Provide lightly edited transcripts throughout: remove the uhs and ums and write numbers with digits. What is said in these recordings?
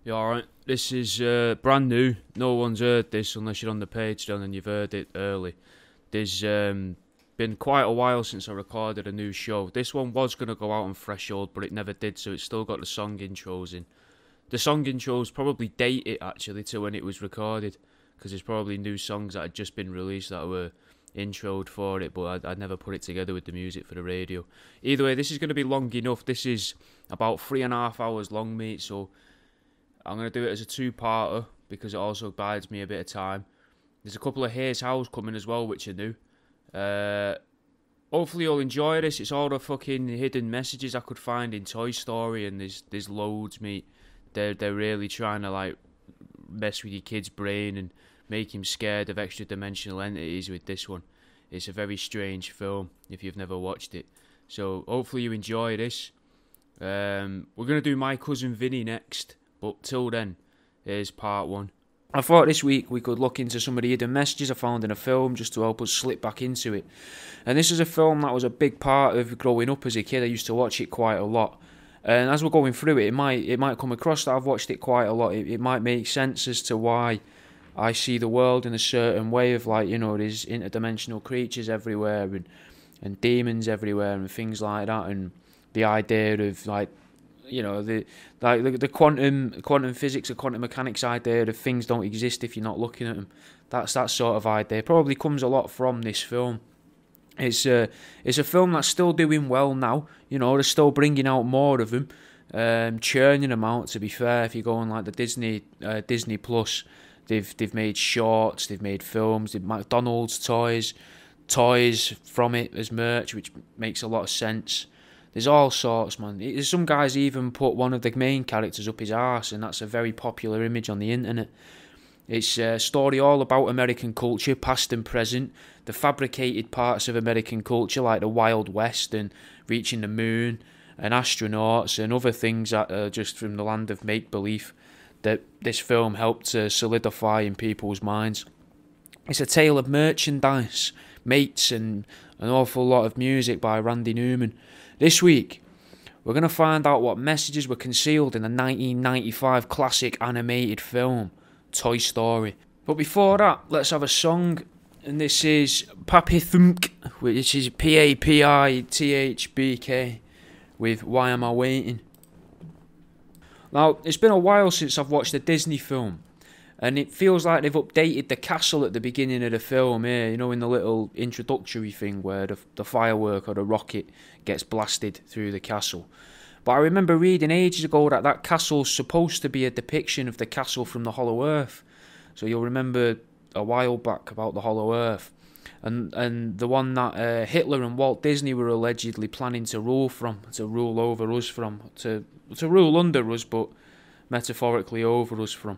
Yeah, alright. This is brand new. No one's heard this unless you're on the page then and you've heard it early. There's been quite a while since I recorded a new show. This one was going to go out on Threshold, but it never did, so it's still got the song intros in. The song intros probably date it, actually, to when it was recorded, because there's probably new songs that had just been released that were introed for it, but I'd never put it together with the music for the radio. Either way, this is going to be long enough. This is about 3.5 hours long, mate, so I'm going to do it as a two-parter because it also buys me a bit of time. There's a couple of Here's Hows coming as well, which are new. Hopefully you'll enjoy this. It's all the fucking hidden messages I could find in Toy Story, and there's loads, mate. They're really trying to like mess with your kid's brain and make him scared of extra-dimensional entities with this one. It's a very strange film if you've never watched it. So hopefully you enjoy this. We're going to do My Cousin Vinny next. But till then, here's part one. I thought this week we could look into some of the hidden messages I found in a film just to help us slip back into it. And this is a film that was a big part of growing up as a kid. I used to watch it quite a lot. And as we're going through it, it might come across that I've watched it quite a lot. It might make sense as to why I see the world in a certain way of, like, you know, there's interdimensional creatures everywhere and demons everywhere and things like that. And the idea of, like, you know, the quantum physics or quantum mechanics idea of things don't exist if you're not looking at them. That's that sort of idea. Probably comes a lot from this film. It's a film that's still doing well now. You know, they're still bringing out more of them, churning them out. To be fair, if you go on like the Disney Plus, they've made shorts, they've made films, they've McDonald's toys from it as merch, which makes a lot of sense. There's all sorts, man. Some guys even put one of the main characters up his arse, and that's a very popular image on the internet. It's a story all about American culture, past and present, the fabricated parts of American culture like the Wild West and reaching the moon and astronauts and other things that are just from the land of make-believe that this film helped to solidify in people's minds. It's a tale of merchandise, mates, and an awful lot of music by Randy Newman. This week, we're going to find out what messages were concealed in the 1995 classic animated film, Toy Story. But before that, let's have a song, and this is Pappy Thunk, which is Papithbk, with Why Am I Waiting? Now, it's been a while since I've watched a Disney film, and it feels like they've updated the castle at the beginning of the film here, you know, in the little introductory thing where the firework or the rocket gets blasted through the castle. But I remember reading ages ago that castle's supposed to be a depiction of the castle from the Hollow Earth. So you'll remember a while back about the Hollow Earth. And the one that Hitler and Walt Disney were allegedly planning to rule over us from, to rule under us, but metaphorically over us from.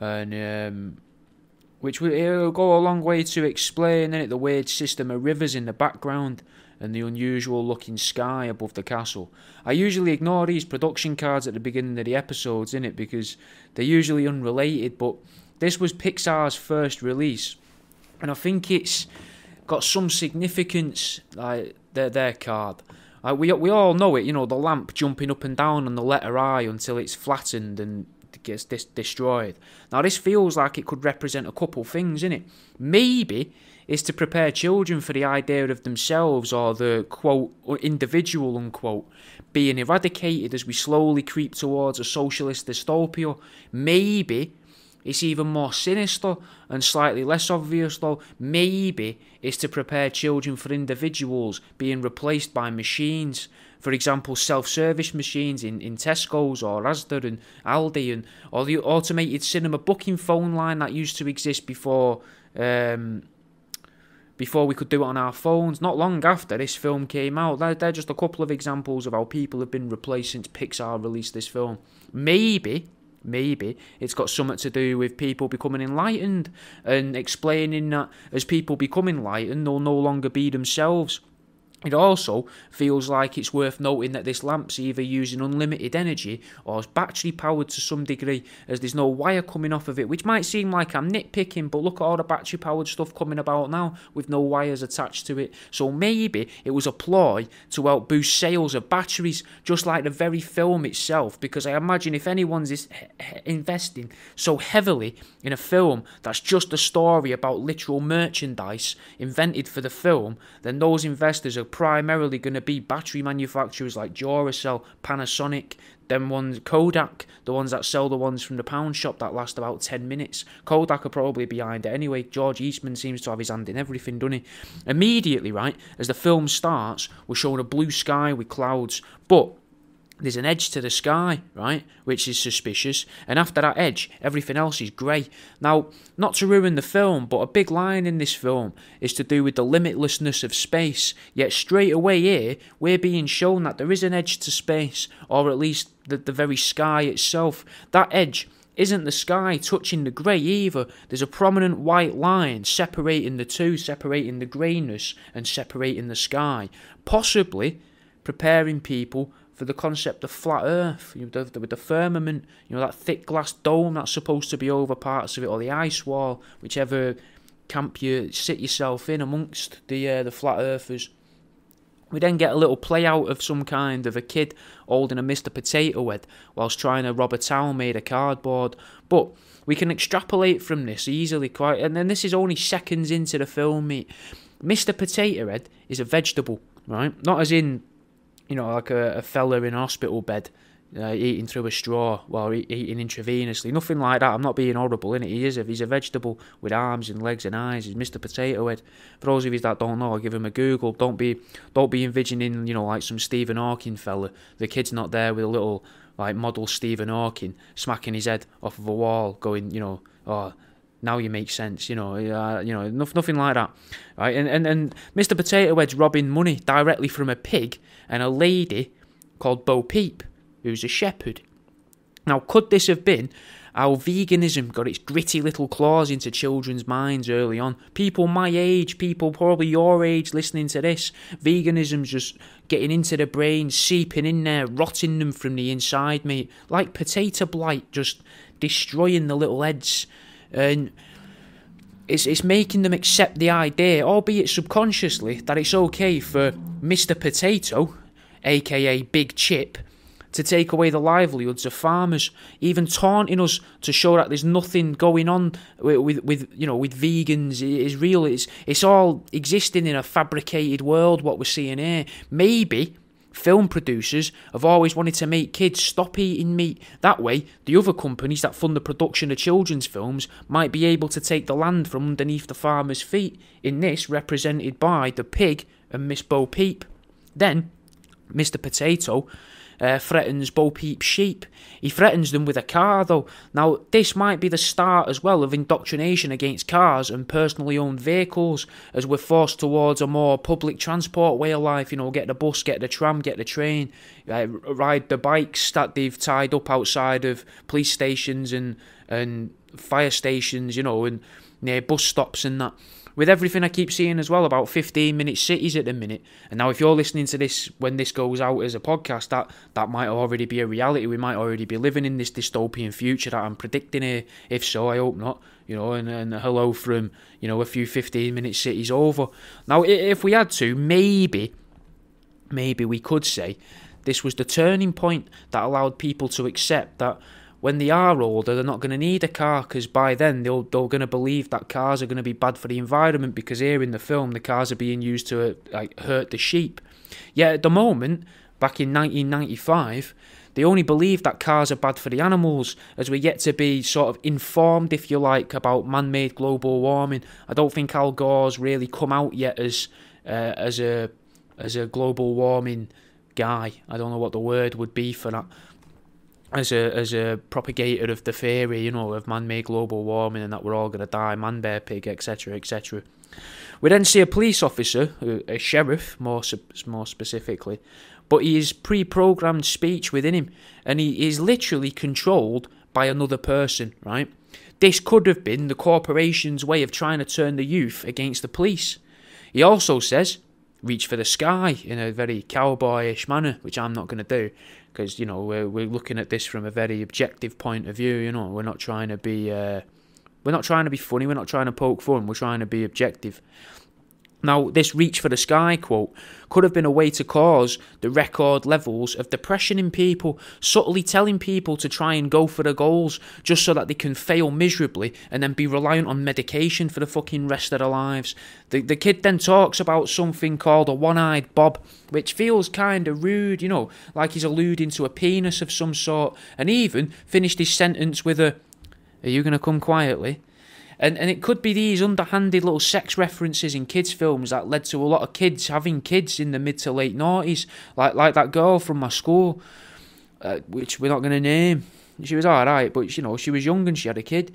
And which will go a long way to explain the weird system of rivers in the background and the unusual looking sky above the castle. I usually ignore these production cards at the beginning of the episodes because they're usually unrelated, but this was Pixar's first release, and I think it's got some significance, like their card. We all know it, you know, the lamp jumping up and down on the letter I until it's flattened and gets destroyed. Now this feels like it could represent a couple things, innit? Maybe it's to prepare children for the idea of themselves or the quote individual unquote being eradicated as we slowly creep towards a socialist dystopia. Maybe it's even more sinister and slightly less obvious though. Maybe it's to prepare children for individuals being replaced by machines. For example, self-service machines in Tesco's or Asda and Aldi, or the automated cinema booking phone line that used to exist before we could do it on our phones. Not long after this film came out. They're just a couple of examples of how people have been replaced since Pixar released this film. Maybe it's got something to do with people becoming enlightened and explaining that as people become enlightened, they'll no longer be themselves. It also feels like it's worth noting that this lamp's either using unlimited energy or is battery powered to some degree, as there's no wire coming off of it, which might seem like I'm nitpicking, but look at all the battery powered stuff coming about now with no wires attached to it. So maybe it was a ploy to help boost sales of batteries, just like the very film itself, because I imagine if anyone's investing so heavily in a film that's just a story about literal merchandise invented for the film, then those investors are primarily going to be battery manufacturers like Duracell, Panasonic, them ones, Kodak, the ones that sell the ones from the pound shop that last about 10 minutes. Kodak are probably behind it anyway. George Eastman seems to have his hand in everything, doesn't he? Immediately, right, as the film starts, we're shown a blue sky with clouds, but there's an edge to the sky, right, which is suspicious, and after that edge, everything else is grey. Now, not to ruin the film, but a big line in this film is to do with the limitlessness of space, yet straight away here, we're being shown that there is an edge to space, or at least the very sky itself. That edge isn't the sky touching the grey either. There's a prominent white line separating the two, separating the greyness and separating the sky, possibly preparing people for the concept of flat Earth, with the firmament, that thick glass dome that's supposed to be over parts of it, or the ice wall, whichever camp you sit yourself in amongst the flat Earthers. We then get a little play out of some kind of a kid holding a Mr. Potato Head whilst trying to rob a town made of cardboard. But we can extrapolate from this easily, quite, and then this is only seconds into the film, mate. Mr. Potato Head is a vegetable, right? Not as in, like a fella in a hospital bed eating through a straw while eating intravenously. Nothing like that. I'm not being horrible, innit? He's a vegetable with arms and legs and eyes. He's Mr. Potato Head. For those of you that don't know, I'll give him a Google. Don't be envisioning, like some Stephen Hawking fella. The kid's not there with a little, like, model Stephen Hawking smacking his head off of a wall going, oh, now you make sense, nothing like that, right? And Mr. Potato Head's robbing money directly from a pig and a lady called Bo Peep, who's a shepherd. Now, could this have been how veganism got its gritty little claws into children's minds early on? People my age, people probably your age listening to this, veganism's just getting into their brains, seeping in there, rotting them from the inside, mate, like potato blight, just destroying the little heads. And it's making them accept the idea, albeit subconsciously, that it's okay for Mr. Potato, aka Big Chip, to take away the livelihoods of farmers, even taunting us to show that there's nothing going on with vegans. It is real. It's all existing in a fabricated world, what we're seeing here. Maybe film producers have always wanted to make kids stop eating meat. That way, the other companies that fund the production of children's films might be able to take the land from underneath the farmers' feet, in this represented by the pig and Miss Bo Peep. Then, Mr. Potato threatens Bo Peep's sheep. He threatens them with a car, though. Now, this might be the start as well of indoctrination against cars and personally owned vehicles, as we're forced towards a more public transport way of life. Get the bus, get the tram, get the train, ride the bikes that they've tied up outside of police stations and fire stations, and near bus stops and that. With everything I keep seeing as well about 15-minute cities at the minute. And now if you're listening to this when this goes out as a podcast, that might already be a reality. We might already be living in this dystopian future that I'm predicting here. If so, I hope not. And hello from, a few 15-minute cities over. Now, if we had to, maybe we could say this was the turning point that allowed people to accept that when they are older, they're not going to need a car, because by then they're going to believe that cars are going to be bad for the environment, because here in the film the cars are being used to hurt the sheep. Yet at the moment, back in 1995, they only believe that cars are bad for the animals, as we're yet to be sort of informed, if you like, about man-made global warming. I don't think Al Gore's really come out yet as a global warming guy. I don't know what the word would be for that. As a propagator of the theory, of man-made global warming and that we're all going to die, man, bear, pig, etc., etc. We then see a police officer, a sheriff, more specifically, but he is pre-programmed speech within him, and he is literally controlled by another person, right? This could have been the corporation's way of trying to turn the youth against the police. He also says, reach for the sky in a very cowboyish manner, which I'm not going to do, because, you know, we're looking at this from a very objective point of view. You know, we're not trying to be funny, we're not trying to poke fun, we're trying to be objective. Now, this reach for the sky quote could have been a way to cause the record levels of depression in people, subtly telling people to try and go for the goals just so that they can fail miserably and then be reliant on medication for the fucking rest of their lives. The kid then talks about something called a one-eyed Bob, which feels kind of rude, you know, like he's alluding to a penis of some sort, and he even finished his sentence with a, "Are you going to come quietly?" And it could be these underhanded little sex references in kids' films that led to a lot of kids having kids in the mid to late noughties, like that girl from my school, which we're not going to name. She was alright, but, you know, she was young and she had a kid.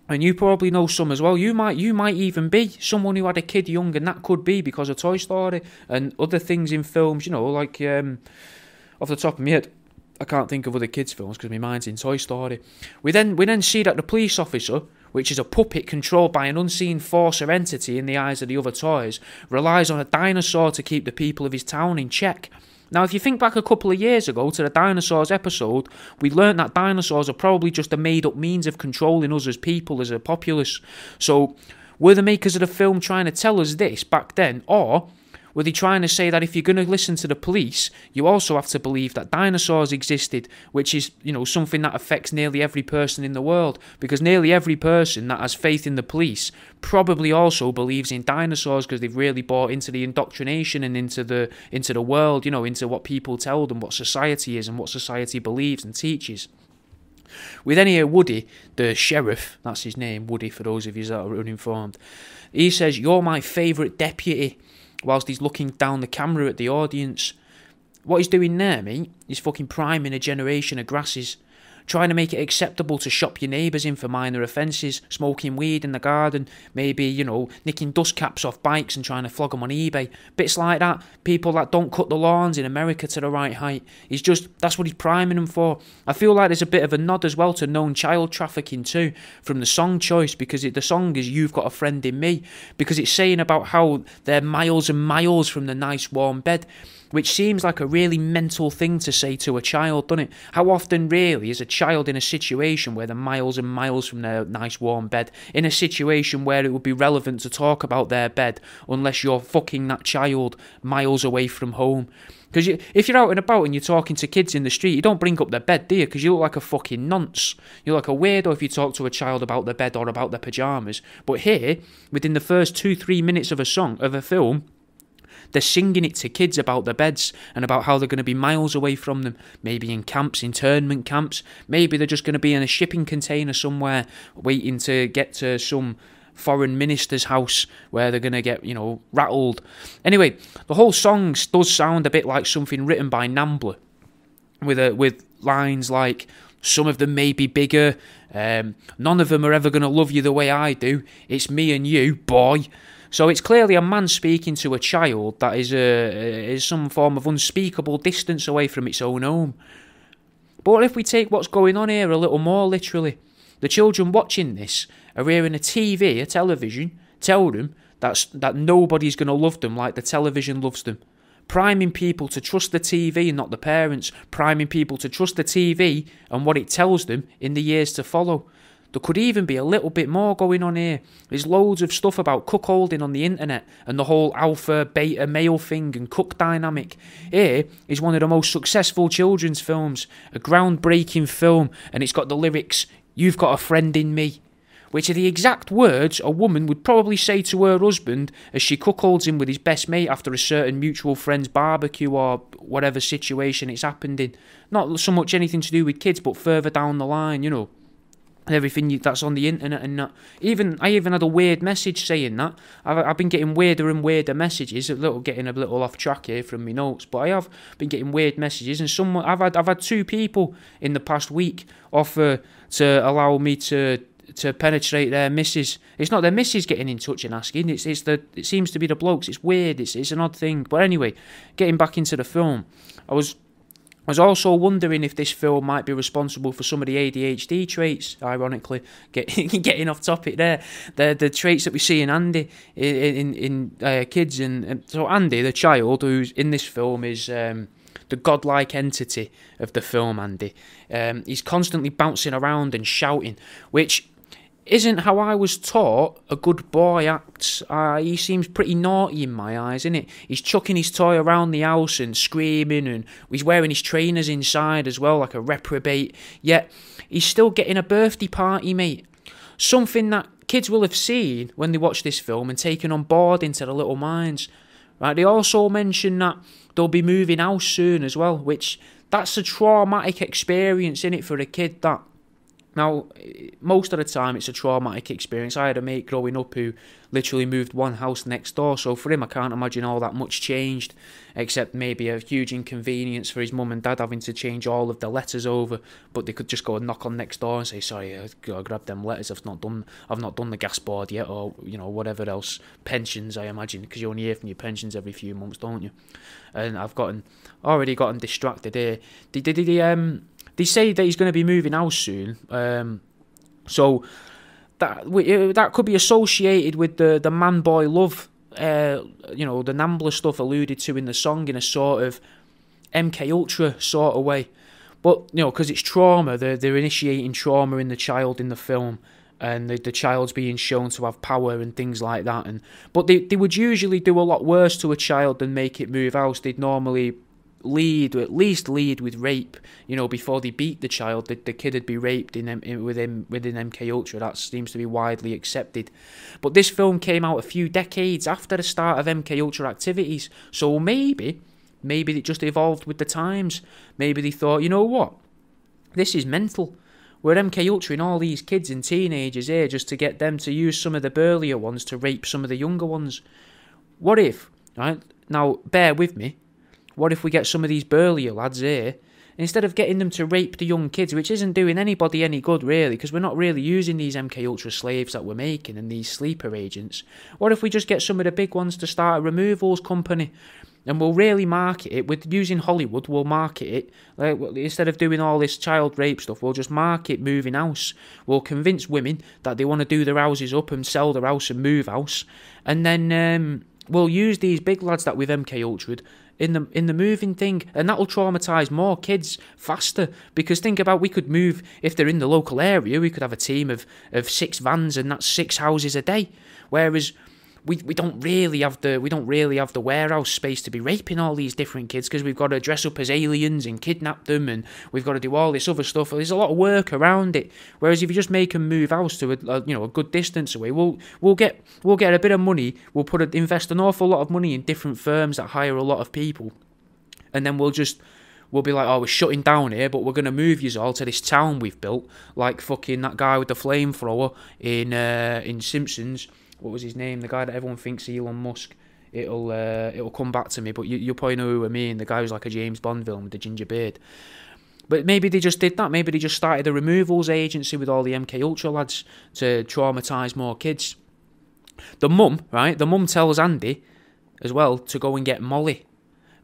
And you probably know some as well. You might even be someone who had a kid young, and that could be because of Toy Story and other things in films, you know, like, off the top of my head, I can't think of other kids' films because my mind's in Toy Story. We then see that the police officer, which is a puppet controlled by an unseen force or entity in the eyes of the other toys, relies on a dinosaur to keep the people of his town in check. Now, if you think back a couple of years ago to the dinosaurs episode, we learnt that dinosaurs are probably just a made-up means of controlling us as people, as a populace. So, were the makers of the film trying to tell us this back then, or were they trying to say that if you're going to listen to the police, you also have to believe that dinosaurs existed, which is, you know, something that affects nearly every person in the world, because nearly every person that has faith in the police probably also believes in dinosaurs because they've really bought into the indoctrination and into the world, you know, into what people tell them, what society is and what society believes and teaches. We then hear Woody, the sheriff, that's his name, Woody, for those of you that are uninformed. He says, "You're my favourite deputy," whilst he's looking down the camera at the audience. What he's doing there, mate, is fucking priming a generation of grasses. Trying to make it acceptable to shop your neighbours in for minor offences, smoking weed in the garden, maybe, you know, nicking dust caps off bikes and trying to flog them on eBay. Bits like that. People that don't cut the lawns in America to the right height. That's what he's priming them for. I feel like there's a bit of a nod as well to known child trafficking too, from the song choice, because the song is "You've Got a Friend in Me," because it's saying about how they're miles and miles from the nice warm bed, which seems like a really mental thing to say to a child, doesn't it? How often really is a child in a situation where they're miles and miles from their nice warm bed, in a situation where it would be relevant to talk about their bed, unless you're fucking that child miles away from home? Because if you're out and about and you're talking to kids in the street, you don't bring up their bed, do you? Because you look like a fucking nonce. You're like a weirdo if you talk to a child about their bed or about their pyjamas. But here, within the first 2-3 minutes of a film, they're singing it to kids about their beds and about how they're going to be miles away from them, maybe in camps, internment camps, maybe they're just going to be in a shipping container somewhere waiting to get to some foreign minister's house where they're going to get, you know, rattled. Anyway, the whole song does sound a bit like something written by Nambla, with lines like, "Some of them may be bigger, none of them are ever going to love you the way I do, it's me and you, boy." So it's clearly a man speaking to a child that is some form of unspeakable distance away from its own home. But what if we take what's going on here a little more literally? The children watching this are hearing a television, tell them that nobody's going to love them like the television loves them. Priming people to trust the TV and not the parents. Priming people to trust the TV and what it tells them in the years to follow. There could even be a little bit more going on here. There's loads of stuff about cuckolding on the internet and the whole alpha, beta, male thing and cuck dynamic. Here is one of the most successful children's films, a groundbreaking film, and it's got the lyrics, "You've got a friend in me," which are the exact words a woman would probably say to her husband as she cuckolds him with his best mate after a certain mutual friend's barbecue or whatever situation it's happened in. Not so much anything to do with kids, but further down the line, you know. Everything that's on the internet and that. I even had a weird message saying that. I've been getting weirder and weirder messages. Getting a little off track here from my notes, but I have been getting weird messages. And I've had 2 people in the past week offer to allow me to penetrate their missus. It's not their missus getting in touch and asking. It seems to be the blokes. It's weird. It's an odd thing. But anyway, getting back into the film, I was I was also wondering if this film might be responsible for some of the ADHD traits, ironically, getting off topic there. The traits that we see in Andy, in kids. And so Andy, the child who's in this film, is the godlike entity of the film, Andy. He's constantly bouncing around and shouting, which isn't how I was taught a good boy acts. He seems pretty naughty in my eyes, isn't it? He's chucking his toy around the house and screaming, and he's wearing his trainers inside as well, like a reprobate. Yet he's still getting a birthday party, mate. Something that kids will have seen when they watch this film and taken on board into their little minds. Right? They also mention that they'll be moving house soon as well, which that's a traumatic experience, innit, for a kid, that. Now, most of the time it's a traumatic experience. I had a mate growing up who literally moved one house next door, so for him I can't imagine all that much changed, except maybe a huge inconvenience for his mum and dad having to change all of the letters over, but they could just go and knock on next door and say, sorry, I gotta grab them letters, I've not done the gas board yet, or, you know, whatever else. Pensions, I imagine, because you only hear from your pensions every few months, don't you? And I've already gotten distracted here. They say that he's going to be moving house soon, so that could be associated with the man-boy love, you know, the Nambler stuff alluded to in the song, in a sort of MK Ultra sort of way. But, you know, because it's trauma, they're initiating trauma in the child in the film, and the child's being shown to have power and things like that. But they would usually do a lot worse to a child than make it move house. They'd normally at least lead with rape, you know, before they beat the child. The kid would be raped within MK Ultra. That seems to be widely accepted. But this film came out a few decades after the start of MK Ultra activities, so maybe it just evolved with the times. Maybe they thought, you know what, this is mental. We're MK Ultra and all these kids and teenagers here just to get them to use some of the burlier ones to rape some of the younger ones. What if, right, now bear with me, what if we get some of these burlier lads here, instead of getting them to rape the young kids, which isn't doing anybody any good really, because we're not really using these MK Ultra slaves that we're making and these sleeper agents. What if we just get some of the big ones to start a removals company, and we'll really market it with using Hollywood? We'll market it like, instead of doing all this child rape stuff, we'll just market moving house. We'll convince women that they want to do their houses up and sell their house and move house, and then we'll use these big lads that we've MK Ultra'd in the moving thing, and that'll traumatise more kids faster. Because think about, we could move, if they're in the local area, we could have a team of 6 vans, and that's 6 houses a day. Whereas we don't really have the warehouse space to be raping all these different kids, because we've got to dress up as aliens and kidnap them, and we've got to do all this other stuff. There's a lot of work around it. Whereas if you just make them move house to a good distance away, we'll get a bit of money. We'll invest an awful lot of money in different firms that hire a lot of people, and then we'll be like, oh, we're shutting down here, but we're going to move you all to this town we've built, like fucking that guy with the flamethrower in Simpsons. What was his name? The guy that everyone thinks Elon Musk. It'll come back to me, but you'll probably know who I mean. The guy who's like a James Bond villain with the ginger beard. But maybe they just did that. Maybe they just started a removals agency with all the MK Ultra lads to traumatise more kids. The mum, right? The mum tells Andy as well to go and get Molly,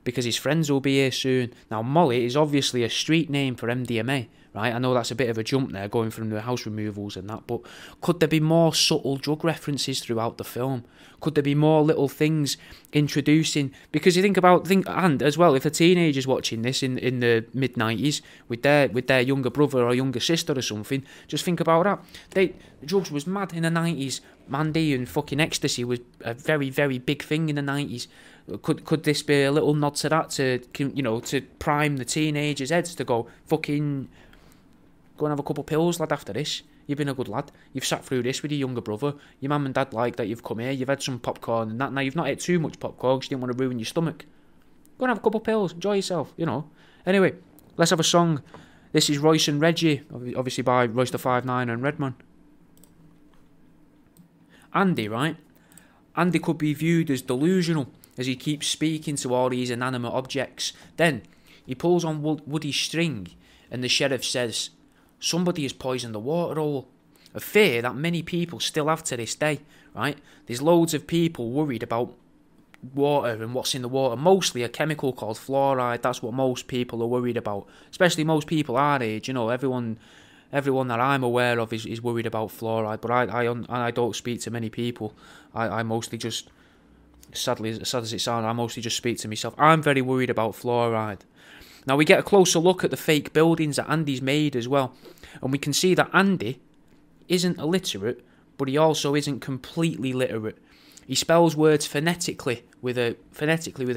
because his friends will be here soon. Now, Molly is obviously a street name for MDMA, right? I know that's a bit of a jump there, going from the house removals and that, but could there be more subtle drug references throughout the film? Could there be more little things introducing? Because you think, and as well, if a teenager's watching this in the mid-90s with their younger brother or younger sister or something, just think about that. Drugs was mad in the 90s. Mandy and fucking ecstasy was a very, very big thing in the 90s. Could this be a little nod to that, to prime the teenagers' heads to go, fucking go and have a couple pills, lad, after this? You've been a good lad. You've sat through this with your younger brother. Your mum and dad like that you've come here. You've had some popcorn and that. Now, you've not had too much popcorn because you didn't want to ruin your stomach. Go and have a couple pills. Enjoy yourself, Anyway, let's have a song. This is Royce and Reggie, obviously by Royce the 5'9" and Redman. Andy, right? Andy could be viewed as delusional, as he keeps speaking to all these inanimate objects. Then he pulls on Woody's string, and the sheriff says, somebody has poisoned the water hole. A fear that many people still have to this day, right? There's loads of people worried about water and what's in the water. Mostly a chemical called fluoride. That's what most people are worried about, especially most people our age. You know, everyone that I'm aware of is worried about fluoride. But I don't speak to many people. I mostly just, sadly, as sad as it sounds, I mostly just speak to myself. I'm very worried about fluoride. Now we get a closer look at the fake buildings that Andy's made as well, and we can see that Andy isn't illiterate, but he also isn't completely literate. He spells words phonetically with a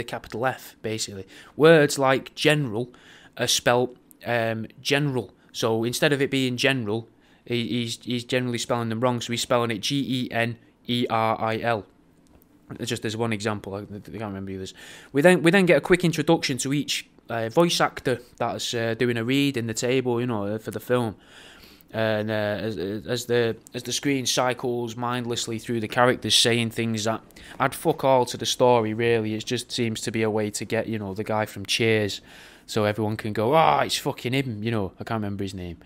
capital F, basically. Words like general are spelt general. So instead of it being general, he's generally spelling them wrong. So he's spelling it Generil. Just as one example, I can't remember the others. We then get a quick introduction to each voice actor that's doing a read in the table, you know, for the film. And as the screen cycles mindlessly through the characters saying things that add fuck all to the story, really. It just seems to be a way to get, you know, the guy from Cheers, so everyone can go, it's fucking him, you know. I can't remember his name.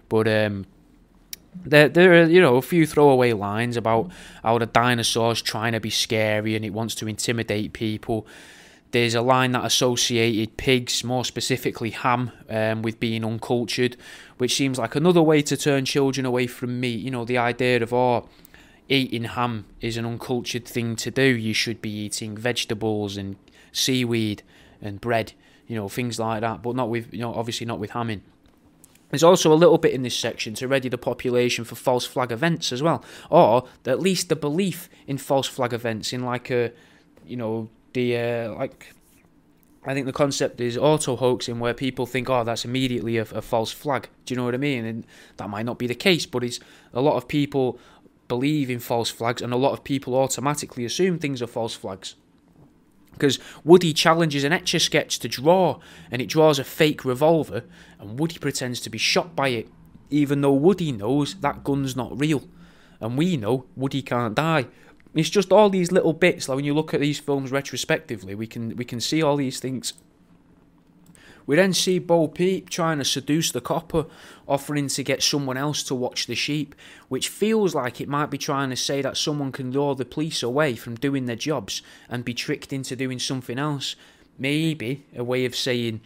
But there are, you know, a few throwaway lines about how the dinosaur's trying to be scary and it wants to intimidate people. There's a line that associated pigs, more specifically ham, with being uncultured, which seems like another way to turn children away from meat. You know, the idea of, eating ham is an uncultured thing to do. You should be eating vegetables and seaweed and bread, you know, things like that, but not with, you know, obviously not with hamming. There's also a little bit in this section to ready the population for false flag events as well, or at least the belief in false flag events in like a, you know, I think the concept is auto-hoaxing, where people think, that's immediately a false flag. Do you know what I mean? And that might not be the case, but a lot of people believe in false flags, and a lot of people automatically assume things are false flags. Because Woody challenges an Etch-a-Sketch to draw, and it draws a fake revolver, and Woody pretends to be shot by it, even though Woody knows that gun's not real. And we know Woody can't die. It's just all these little bits, like when you look at these films retrospectively, we can see all these things. We then see Bo Peep trying to seduce the copper, offering to get someone else to watch the sheep, which feels like it might be trying to say that someone can lure the police away from doing their jobs and be tricked into doing something else. Maybe a way of saying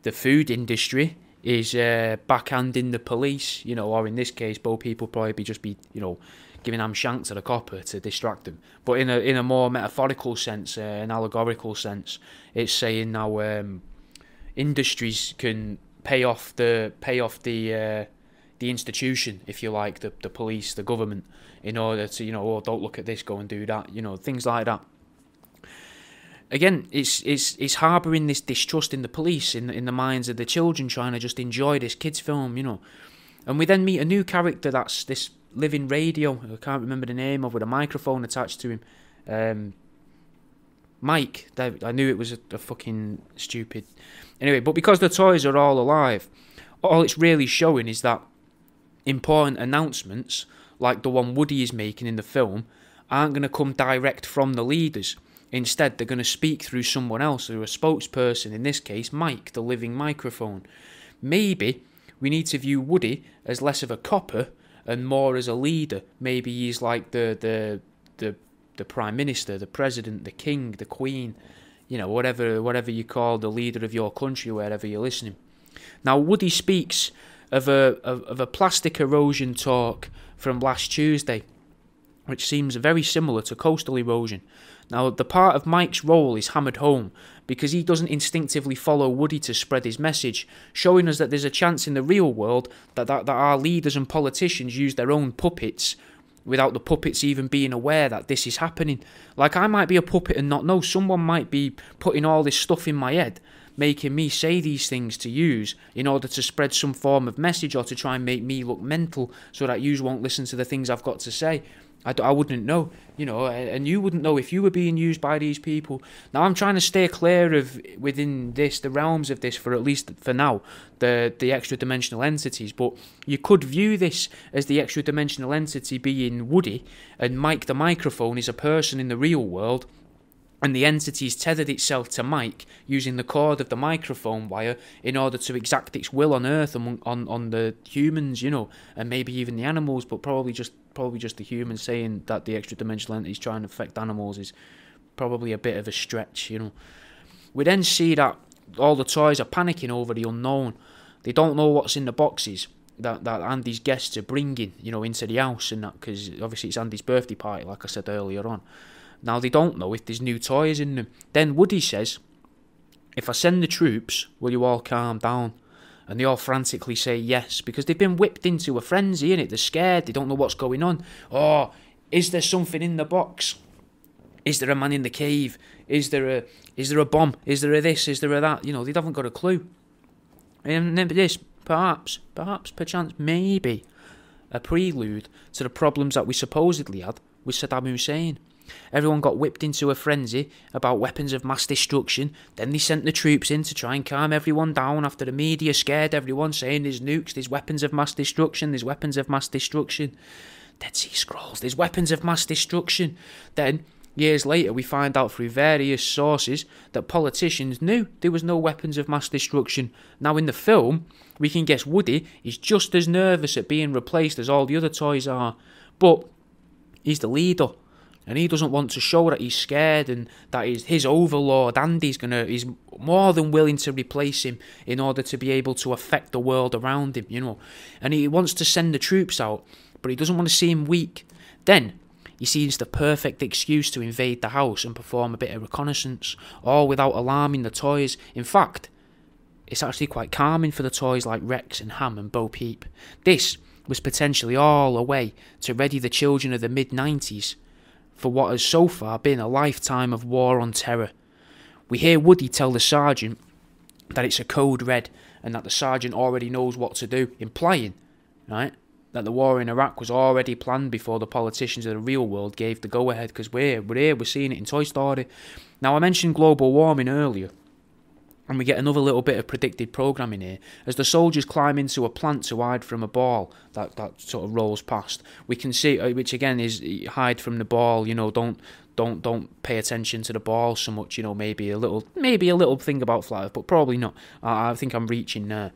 the food industry is backhanding the police, you know, or in this case, Bo Peep will probably just be, you know, giving ham shank to the copper to distract them. But in a more metaphorical sense, an allegorical sense, it's saying now industries can pay off the institution, if you like, the police, the government, in order to, you know, don't look at this, go and do that, you know, things like that. Again, it's harbouring this distrust in the police, in the minds of the children, trying to just enjoy this kids' film, you know. And we then meet a new character that's this living radio, I can't remember the name of, with a microphone attached to him. Mike, I knew it was a fucking stupid... Anyway, but because the toys are all alive, all it's really showing is that important announcements, like the one Woody is making in the film, aren't going to come direct from the leaders. Instead, they're going to speak through someone else, through a spokesperson, in this case, Mike, the living microphone. Maybe we need to view Woody as less of a copper and more as a leader. Maybe he's like the Prime Minister, the President, the King, the Queen, you know, whatever you call the leader of your country, wherever you're listening. Now, Woody speaks of a plastic erosion talk from last Tuesday, which seems very similar to coastal erosion. Now, the part of Mike's role is hammered home because he doesn't instinctively follow Woody to spread his message, showing us that there's a chance in the real world that our leaders and politicians use their own puppets without the puppets even being aware that this is happening. Like, I might be a puppet and not know. Someone might be putting all this stuff in my head, making me say these things to use in order to spread some form of message or to try and make me look mental so that you won't listen to the things I've got to say. I wouldn't know, you know, and you wouldn't know if you were being used by these people. Now, I'm trying to stay clear of, within this, the realms of this, for at least for now, the extra-dimensional entities, but you could view this as the extra-dimensional entity being Woody, and Mike the microphone is a person in the real world, and the entity's tethered itself to Mike using the cord of the microphone wire in order to exact its will on Earth on the humans, you know, and maybe even the animals, but probably just the humans, saying that the extra-dimensional entity is trying to affect animals is probably a bit of a stretch, you know. We then see that all the toys are panicking over the unknown. They don't know what's in the boxes that Andy's guests are bringing, you know, into the house, and that, because obviously it's Andy's birthday party, like I said earlier on. Now they don't know if there's new toys in them. Then Woody says, if I send the troops, will you all calm down? And they all frantically say yes, because they've been whipped into a frenzy, innit? They're scared, they don't know what's going on. Oh, is there something in the box? Is there a man in the cave? Is there a bomb? Is there a this? Is there a that? You know, they haven't got a clue. And then this, perhaps, perchance, maybe, a prelude to the problems that we supposedly had with Saddam Hussein. Everyone got whipped into a frenzy about weapons of mass destruction. Then they sent the troops in to try and calm everyone down after the media scared everyone, saying there's nukes, there's weapons of mass destruction, there's weapons of mass destruction. Dead Sea Scrolls, there's weapons of mass destruction. Then, years later, we find out through various sources that politicians knew there was no weapons of mass destruction. Now in the film, we can guess Woody is just as nervous at being replaced as all the other toys are. But he's the leader. And he doesn't want to show that he's scared, and that his overlord Andy's he's more than willing to replace him in order to be able to affect the world around him, you know. And he wants to send the troops out, but he doesn't want to see him weak. Then he sees the perfect excuse to invade the house and perform a bit of reconnaissance, all without alarming the toys. In fact, it's actually quite calming for the toys like Rex and Ham and Bo Peep. This was potentially all a way to ready the children of the mid-90s for what has so far been a lifetime of war on terror. We hear Woody tell the sergeant that it's a code red and that the sergeant already knows what to do, implying, right, that the war in Iraq was already planned before the politicians of the real world gave the go-ahead, because we're seeing it in Toy Story. Now, I mentioned global warming earlier, and we get another little bit of predictive programming here. As the soldiers climb into a plant to hide from a ball that sort of rolls past, we can see, which again is hide from the ball, you know, don't pay attention to the ball so much, you know, maybe a little thing about flat Earth, but probably not. I think I'm reaching there.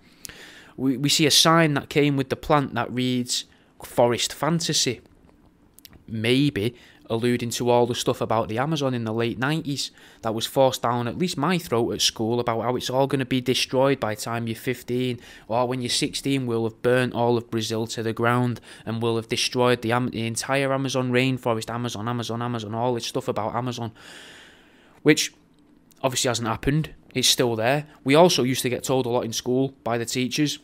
We see a sign that came with the plant that reads Forest Fantasy, maybe alluding to all the stuff about the Amazon in the late 90s that was forced down at least my throat at school, about how it's all going to be destroyed by the time you're 15, or when you're 16 we'll have burnt all of Brazil to the ground and we'll have destroyed the entire Amazon rainforest. Amazon, all this stuff about Amazon, which obviously hasn't happened. It's still there. We also used to get told a lot in school by the teachers,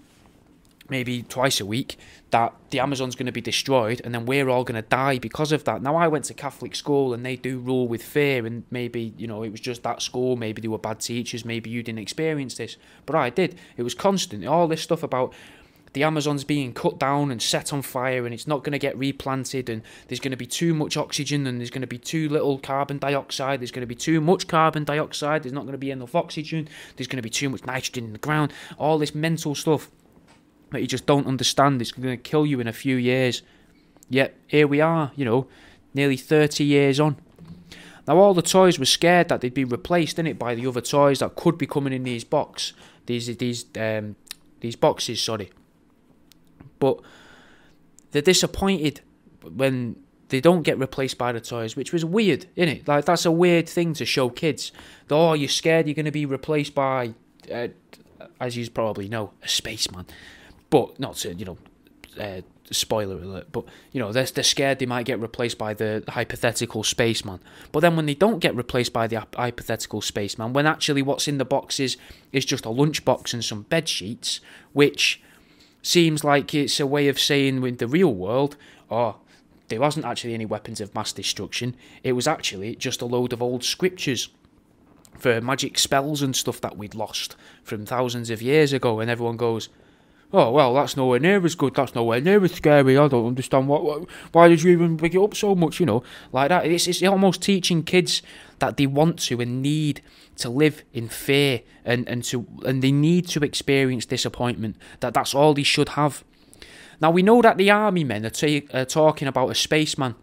maybe twice a week, that the Amazon's going to be destroyed and then we're all going to die because of that. Now, I went to Catholic school and they do rule with fear, and maybe, you know, it was just that school, maybe they were bad teachers, maybe you didn't experience this, but I did. It was constant, all this stuff about the Amazon's being cut down and set on fire and it's not going to get replanted, and there's going to be too much oxygen and there's going to be too little carbon dioxide, there's going to be too much carbon dioxide, there's not going to be enough oxygen, there's going to be too much nitrogen in the ground, all this mental stuff that you just don't understand. It's going to kill you in a few years. Yet here we are, you know, nearly 30 years on. Now, all the toys were scared that they'd be replaced, innit, by the other toys that could be coming in these boxes, sorry. But they're disappointed when they don't get replaced by the toys, which was weird, innit? Like, that's a weird thing to show kids. Oh, you're scared you're going to be replaced by, as you probably know, a spaceman. But not to, you know, spoiler alert, but, you know, they're scared they might get replaced by the hypothetical spaceman. But then when they don't get replaced by the hypothetical spaceman, when actually what's in the boxes is just a lunchbox and some bed sheets, which seems like it's a way of saying with the real world, oh, there wasn't actually any weapons of mass destruction, it was actually just a load of old scriptures for magic spells and stuff that we'd lost from thousands of years ago. And everyone goes, oh, well, that's nowhere near as good, that's nowhere near as scary, I don't understand why did you even bring it up so much, you know, like that. It's almost teaching kids that they want to and need to live in fear, and they need to experience disappointment, that's all they should have. Now, we know that the army men are talking about a spaceman,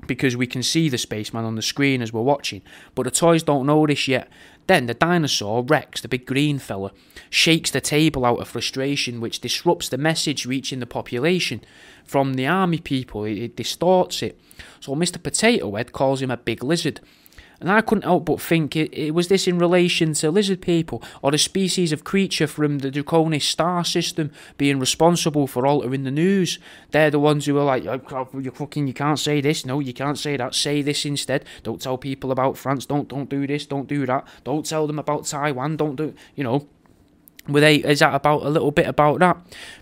because we can see the spaceman on the screen as we're watching, but the toys don't know this yet. Then the dinosaur, Rex, the big green fella, shakes the table out of frustration, which disrupts the message reaching the population from the army people. It distorts it. So Mr. Potato Head calls him a big lizard. And I couldn't help but think, it was this in relation to lizard people, or the species of creature from the Draconis star system being responsible for altering the news. They're the ones who are like, oh, you can't say this, no, you can't say that, say this instead. Don't tell people about France, don't do this, don't do that, don't tell them about Taiwan, don't do, is that about a little bit about that?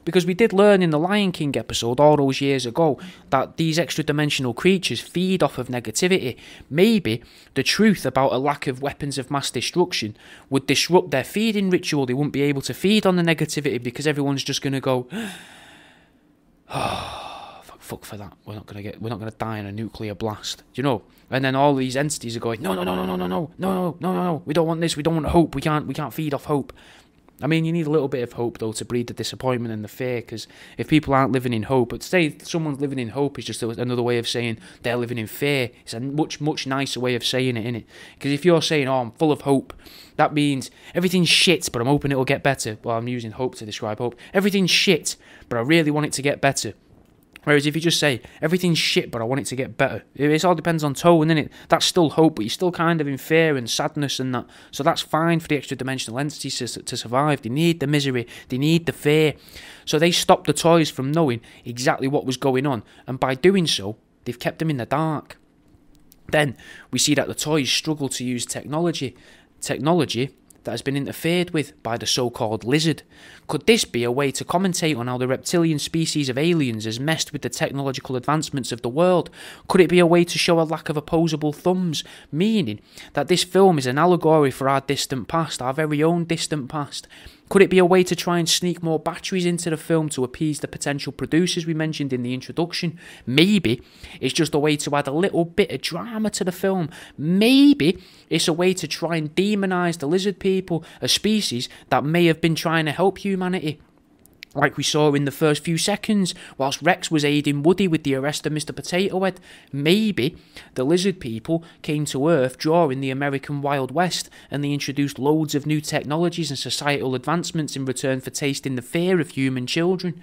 Because we did learn in the Lion King episode all those years ago that these extra-dimensional creatures feed off of negativity. Maybe the truth about a lack of weapons of mass destruction would disrupt their feeding ritual. They wouldn't be able to feed on the negativity because everyone's just going to go, oh, fuck for that. We're not gonna die in a nuclear blast, And then all these entities are going, no, we don't want this. We don't want hope. We can't feed off hope. I mean, you need a little bit of hope, though, to breed the disappointment and the fear, because if people aren't living in hope, but say someone's living in hope is just another way of saying they're living in fear. It's a much nicer way of saying it, innit? Because if you're saying, oh, I'm full of hope, that means everything's shit, but I'm hoping it'll get better. Well, I'm using hope to describe hope. Everything's shit, but I really want it to get better. Whereas if you just say, everything's shit, but I want it to get better, it all depends on tone, innit? That's still hope, but you're still kind of in fear and sadness and that. So that's fine for the extra-dimensional entities to survive. They need the misery. They need the fear. So they stopped the toys from knowing exactly what was going on. And by doing so, they've kept them in the dark. Then we see that the toys struggle to use technology that has been interfered with by the so-called lizard. Could this be a way to commentate on how the reptilian species of aliens has messed with the technological advancements of the world? Could it be a way to show a lack of opposable thumbs, meaning that this film is an allegory for our distant past, our very own distant past? Could it be a way to try and sneak more batteries into the film to appease the potential producers we mentioned in the introduction? Maybe it's just a way to add a little bit of drama to the film. Maybe it's a way to try and demonise the lizard people, a species that may have been trying to help humanity. Like we saw in the first few seconds, whilst Rex was aiding Woody with the arrest of Mr. Potato Head. Maybe the lizard people came to Earth during the American Wild West and they introduced loads of new technologies and societal advancements in return for tasting the fear of human children.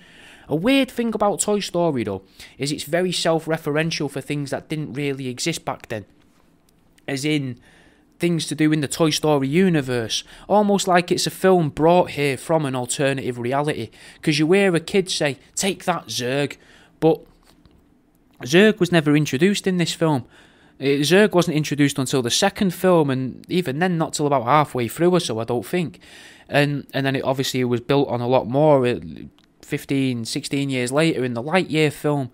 A weird thing about Toy Story, though, is it's very self-referential for things that didn't really exist back then. As in things to do in the Toy Story universe, almost like it's a film brought here from an alternative reality, because you hear a kid say, take that, Zurg, but Zurg was never introduced in this film. Zurg wasn't introduced until the second film, and even then not till about halfway through or so, I don't think. And then it obviously was built on a lot more 15, 16 years later in the Lightyear film.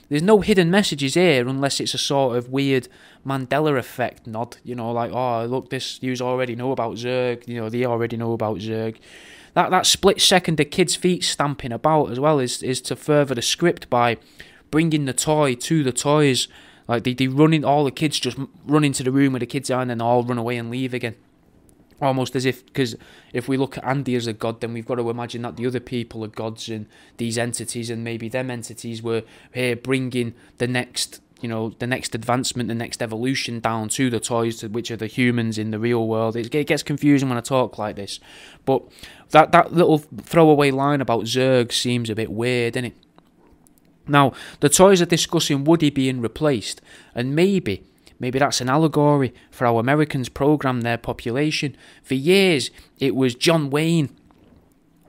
There's no hidden messages here unless it's a sort of weird Mandela effect nod, like, oh, look, this, you already know about Zurg, they already know about Zurg. That split second of kids' feet stamping about as well is to further the script by bringing the toy to the toys. Like, they run in, all the kids just run into the room where the kids are and then all run away and leave again. Almost as if, because if we look at Andy as a god, then we've got to imagine that the other people are gods and these entities and maybe them entities were here bringing the next advancement, the next evolution down to the toys, which are the humans in the real world. It gets confusing when I talk like this. But that little throwaway line about Zurg seems a bit weird, innit? Now, the toys are discussing Woody being replaced, and maybe that's an allegory for how Americans program their population. For years, it was John Wayne,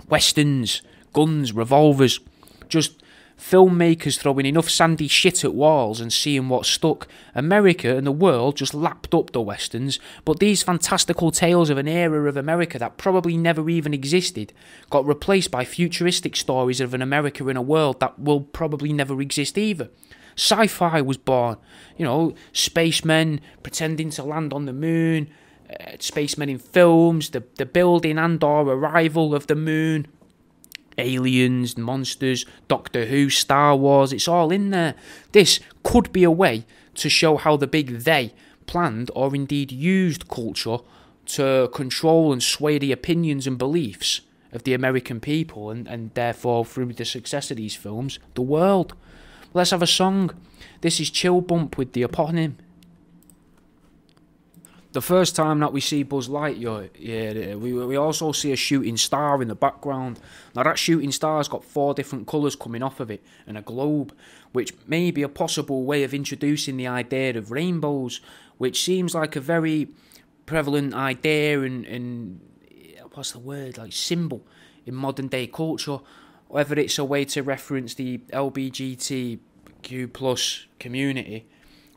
westerns, guns, revolvers, just filmmakers throwing enough sandy shit at walls and seeing what stuck. America and the world just lapped up the westerns, but these fantastical tales of an era of America that probably never even existed got replaced by futuristic stories of an America in a world that will probably never exist either. Sci-fi was born, spacemen pretending to land on the moon, spacemen in films, the building and or arrival of the moon, aliens, monsters, Doctor Who, Star Wars, it's all in there. This could be a way to show how the big they planned or indeed used culture to control and sway the opinions and beliefs of the American people and therefore, through the success of these films, the world. Let's have a song. This is Chill Bump with the eponym. the first time that we see Buzz Lightyear, we also see a shooting star in the background. Now that shooting star's got 4 different colours coming off of it, and a globe, which may be a possible way of introducing the idea of rainbows, which seems like a very prevalent idea and what's the word, like symbol in modern day culture. Whether it's a way to reference the LGBTQ plus community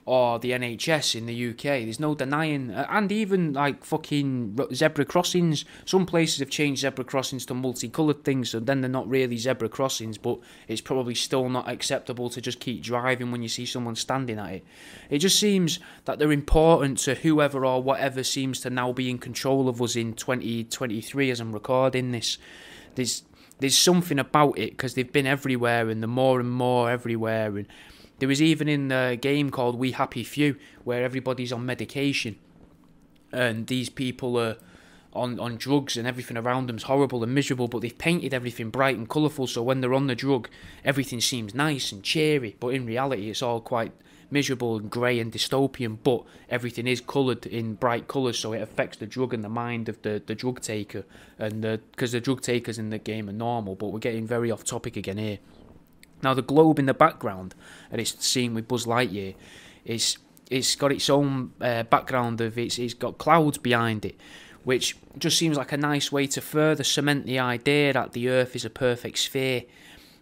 or the NHS in the UK, there's no denying, and even like fucking zebra crossings. Some places have changed zebra crossings to multicoloured things, so then they're not really zebra crossings, but it's probably still not acceptable to just keep driving when you see someone standing at it. It just seems that they're important to whoever or whatever seems to now be in control of us in 2023 as I'm recording this. There's something about it, because they've been everywhere, and they're more and more everywhere, and there was even in a game called We Happy Few, where everybody's on medication, and these people are on drugs, and everything around them's horrible and miserable, but they've painted everything bright and colourful, so when they're on the drug, everything seems nice and cheery, but in reality it's all quite miserable and grey and dystopian, but everything is coloured in bright colours, so it affects the drug and the mind of the drug taker, and because the drug takers in the game are normal. But we're getting very off topic again here. Now the globe in the background, and it's seen with Buzz Lightyear, it's got its own background of it's got clouds behind it, which just seems like a nice way to further cement the idea that the Earth is a perfect sphere,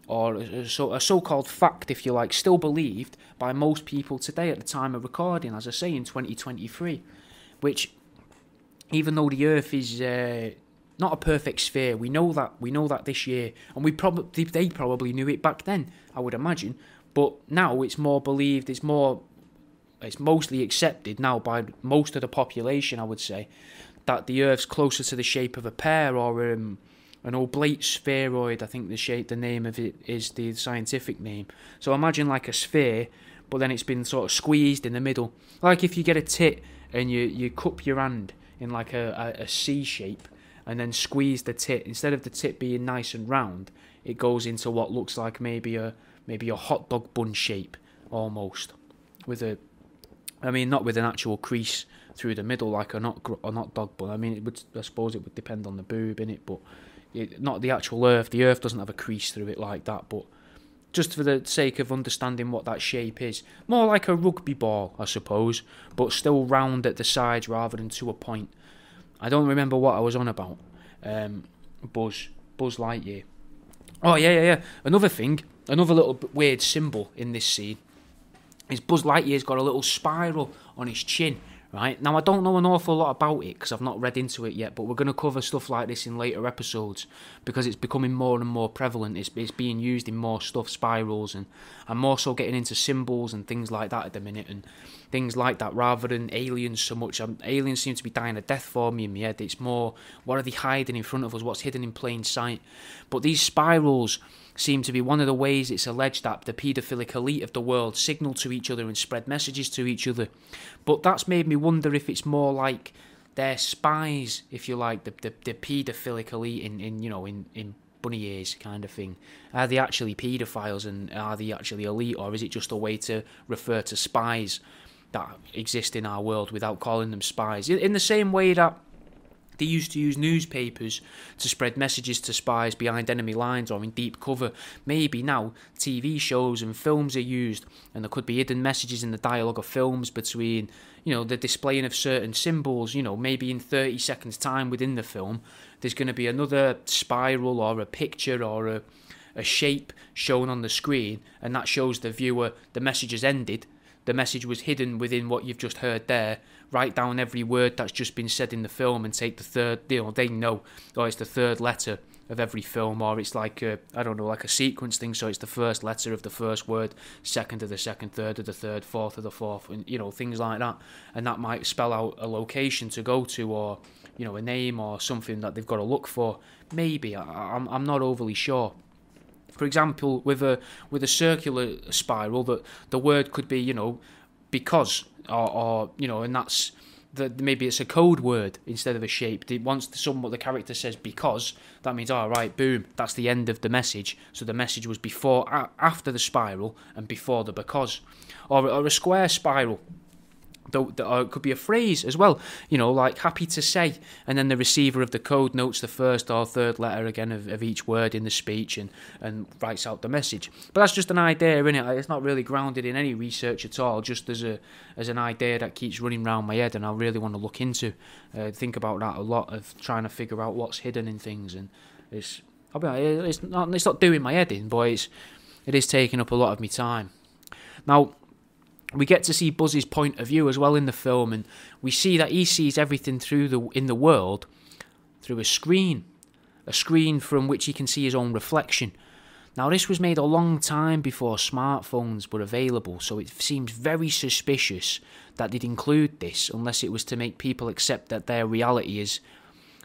or a so-called fact, if you like, still believed by most people today at the time of recording, as I say, in 2023, which, even though the Earth is not a perfect sphere, we know that this year, and they probably knew it back then, I would imagine, but now it's more believed, it's mostly accepted now by most of the population, I would say, that the Earth's closer to the shape of a pear, or an oblate spheroid. I think the name of it is the scientific name. So imagine like a sphere, but then it's been sort of squeezed in the middle, like if you get a tit and you cup your hand in like a C shape, and then squeeze the tit. Instead of the tit being nice and round, it goes into what looks like maybe a hot dog bun shape, almost, not with an actual crease through the middle like a hot dog bun. I suppose it would depend on the boob, innit, but not the actual Earth. The Earth doesn't have a crease through it like that, but just for the sake of understanding what that shape is, more like a rugby ball, I suppose, but still round at the sides rather than to a point. I don't remember what I was on about. Buzz Lightyear. Oh, yeah. Another little weird symbol in this scene is Buzz Lightyear's got a little spiral on his chin, right? Now, I don't know an awful lot about it because I've not read into it yet, but we're going to cover stuff like this in later episodes because it's becoming more and more prevalent. It's being used in more stuff, spirals, and I'm more so getting into symbols and things like that at the minute, and things like that rather than aliens so much. Aliens seem to be dying a death for me in my head. It's more, what are they hiding in front of us? What's hidden in plain sight? But these spirals seem to be one of the ways it's alleged that the paedophilic elite of the world signal to each other and spread messages to each other. But that's made me wonder if it's more like they're spies, if you like, the paedophilic elite in bunny ears kind of thing. Are they actually paedophiles, and are they actually elite, or is it just a way to refer to spies that exist in our world without calling them spies? In the same way that they used to use newspapers to spread messages to spies behind enemy lines or in deep cover. Maybe now TV shows and films are used, and there could be hidden messages in the dialogue of films between, the displaying of certain symbols. Maybe in 30 seconds time within the film, there's going to be another spiral or a picture or a shape shown on the screen, and that shows the viewer the message has ended. The message was hidden within what you've just heard there. Write down every word that's just been said in the film and take the third, they know, or it's the third letter of every film, or it's like like a sequence thing, so it's the first letter of the first word, second of the second, third of the third, fourth of the fourth, and things like that. And that might spell out a location to go to, or a name or something that they've got to look for. Maybe, I'm not overly sure. For example, with a circular spiral, that the word could be, because, or and that's maybe it's a code word instead of a shape. Once the character says because, that means right, boom, that's the end of the message. So the message was after the spiral and before the because, or a square spiral. Or it could be a phrase as well, like happy to say, and then the receiver of the code notes the first or third letter again of each word in the speech and writes out the message. But that's just an idea, isn't it? It's not really grounded in any research at all, just as an idea that keeps running around my head, and I really want to look into, think about that a lot, of trying to figure out what's hidden in things. And it's not doing my head in, but it is taking up a lot of my time. Now, we get to see Buzz's point of view as well in the film, and we see that he sees everything in the world through a screen from which he can see his own reflection. Now, this was made a long time before smartphones were available, so it seems very suspicious that they'd include this, unless it was to make people accept that their reality is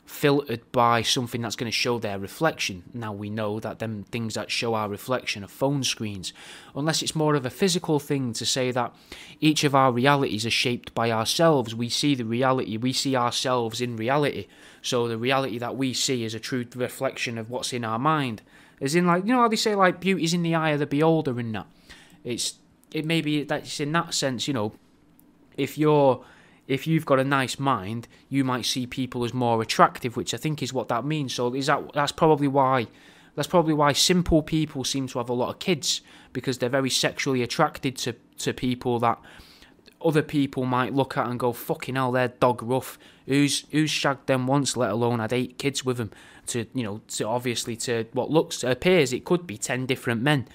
filtered by something that's going to show their reflection. Now we know that them things that show our reflection are phone screens, unless it's more of a physical thing to say that each of our realities are shaped by ourselves. We see the reality, we see ourselves in reality, so the reality that we see is a true reflection of what's in our mind. As in, like, how they say, like, beauty's in the eye of the beholder, and that it may be that's in that sense, if you've got a nice mind, you might see people as more attractive, which I think is what that means. So that's probably why simple people seem to have a lot of kids, because they're very sexually attracted to people that other people might look at and go, fucking hell, they're dog rough. Who's shagged them once, let alone had 8 kids with them? To obviously to what appears it could be 10 different men.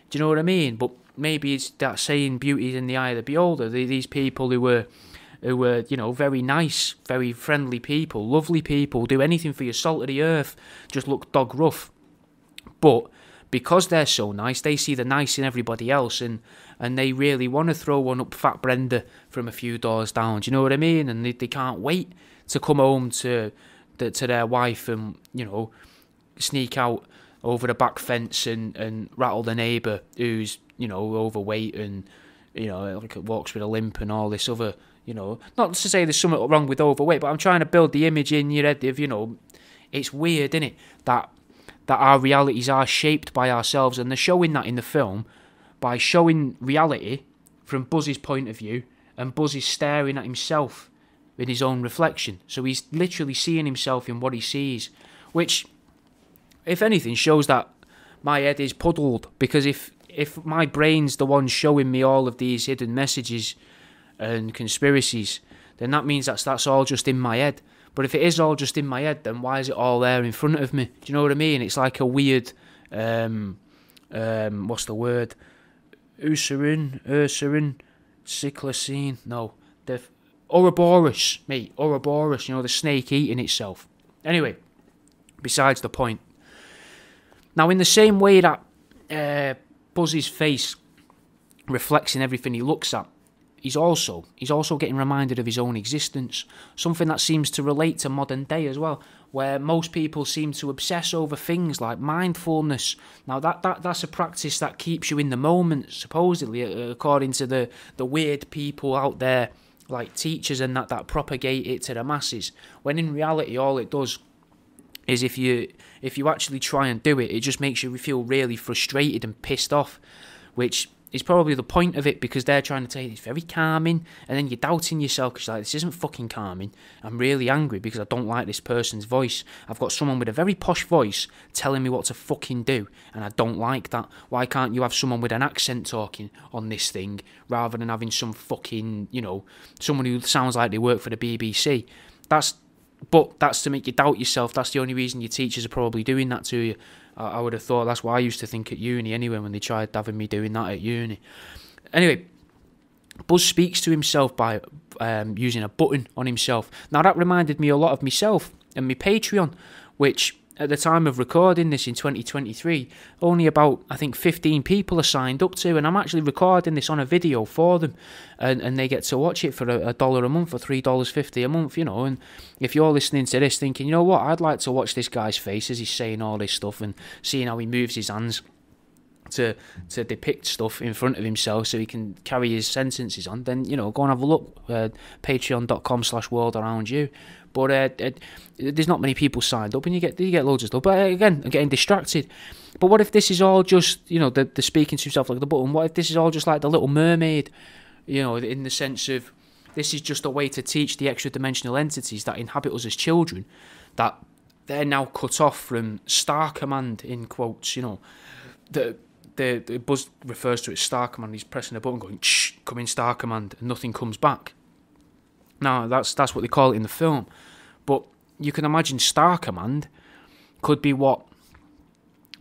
Do you know what I mean? But maybe it's that saying, beauty in the eye of the beholder. These people who were very nice, very friendly people, lovely people, do anything for your salt of the earth, just look dog rough. But because they're so nice, they see the nice in everybody else, and they really want to throw one up Fat Brenda from a few doors down. Do you know what I mean? And they can't wait to come home to their wife and, sneak out over the back fence and rattle the neighbour who's, overweight and, walks with a limp and all this other... not to say there's something wrong with overweight, but I'm trying to build the image in your head of, it's weird, isn't it, that our realities are shaped by ourselves, and they're showing that in the film by showing reality from Buzz's point of view, and Buzz is staring at himself in his own reflection. So he's literally seeing himself in what he sees, which, if anything, shows that my head is puddled, because if my brain's the one showing me all of these hidden messages and conspiracies, then that means that's all just in my head. But if it is all just in my head, then why is it all there in front of me? Do you know what I mean? It's like a weird, what's the word? Ursarin, cyclocene, no, the Ouroboros, mate, Ouroboros, the snake eating itself. Anyway, besides the point. Now, in the same way that Buzz's face reflects in everything he looks at, he's also getting reminded of his own existence, something that seems to relate to modern day as well, where most people seem to obsess over things like mindfulness. Now that's a practice that keeps you in the moment, supposedly, according to the weird people out there, like teachers and that propagate it to the masses, when in reality all it does is, if you actually try and do it, it just makes you feel really frustrated and pissed off, which is probably the point of it, because they're trying to tell you it's very calming, and then you're doubting yourself because you're like, this isn't fucking calming. I'm really angry because I don't like this person's voice. I've got someone with a very posh voice telling me what to fucking do, and I don't like that. Why can't you have someone with an accent talking on this thing, rather than having some fucking, someone who sounds like they work for the BBC? That's to make you doubt yourself. That's the only reason your teachers are probably doing that to you. I would have thought that's what I used to think at uni anyway, when they tried having me doing that at uni. Anyway, Buzz speaks to himself by using a button on himself. Now, that reminded me a lot of myself and my Patreon, which at the time of recording this in 2023, only about, I think, 15 people are signed up to, and I'm actually recording this on a video for them, and they get to watch it for $1 a month or $3.50 a month, and if you're listening to this thinking, you know what, I'd like to watch this guy's face as he's saying all this stuff and seeing how he moves his hands to depict stuff in front of himself so he can carry his sentences on, then, go and have a look, patreon.com/worldaroundyou. But there's not many people signed up, and you get loads of stuff. But again, I'm getting distracted. But what if this is all just, the speaking to himself like the button? What if this is all just like the Little Mermaid, in the sense of This is just a way to teach the extra-dimensional entities that inhabit us as children that they're now cut off from star command, in quotes, you know. The Buzz refers to it as star command. He's pressing a button going, shh, come in star command, and nothing comes back. Now, that's what they call it in the film. But you can imagine star command could be what...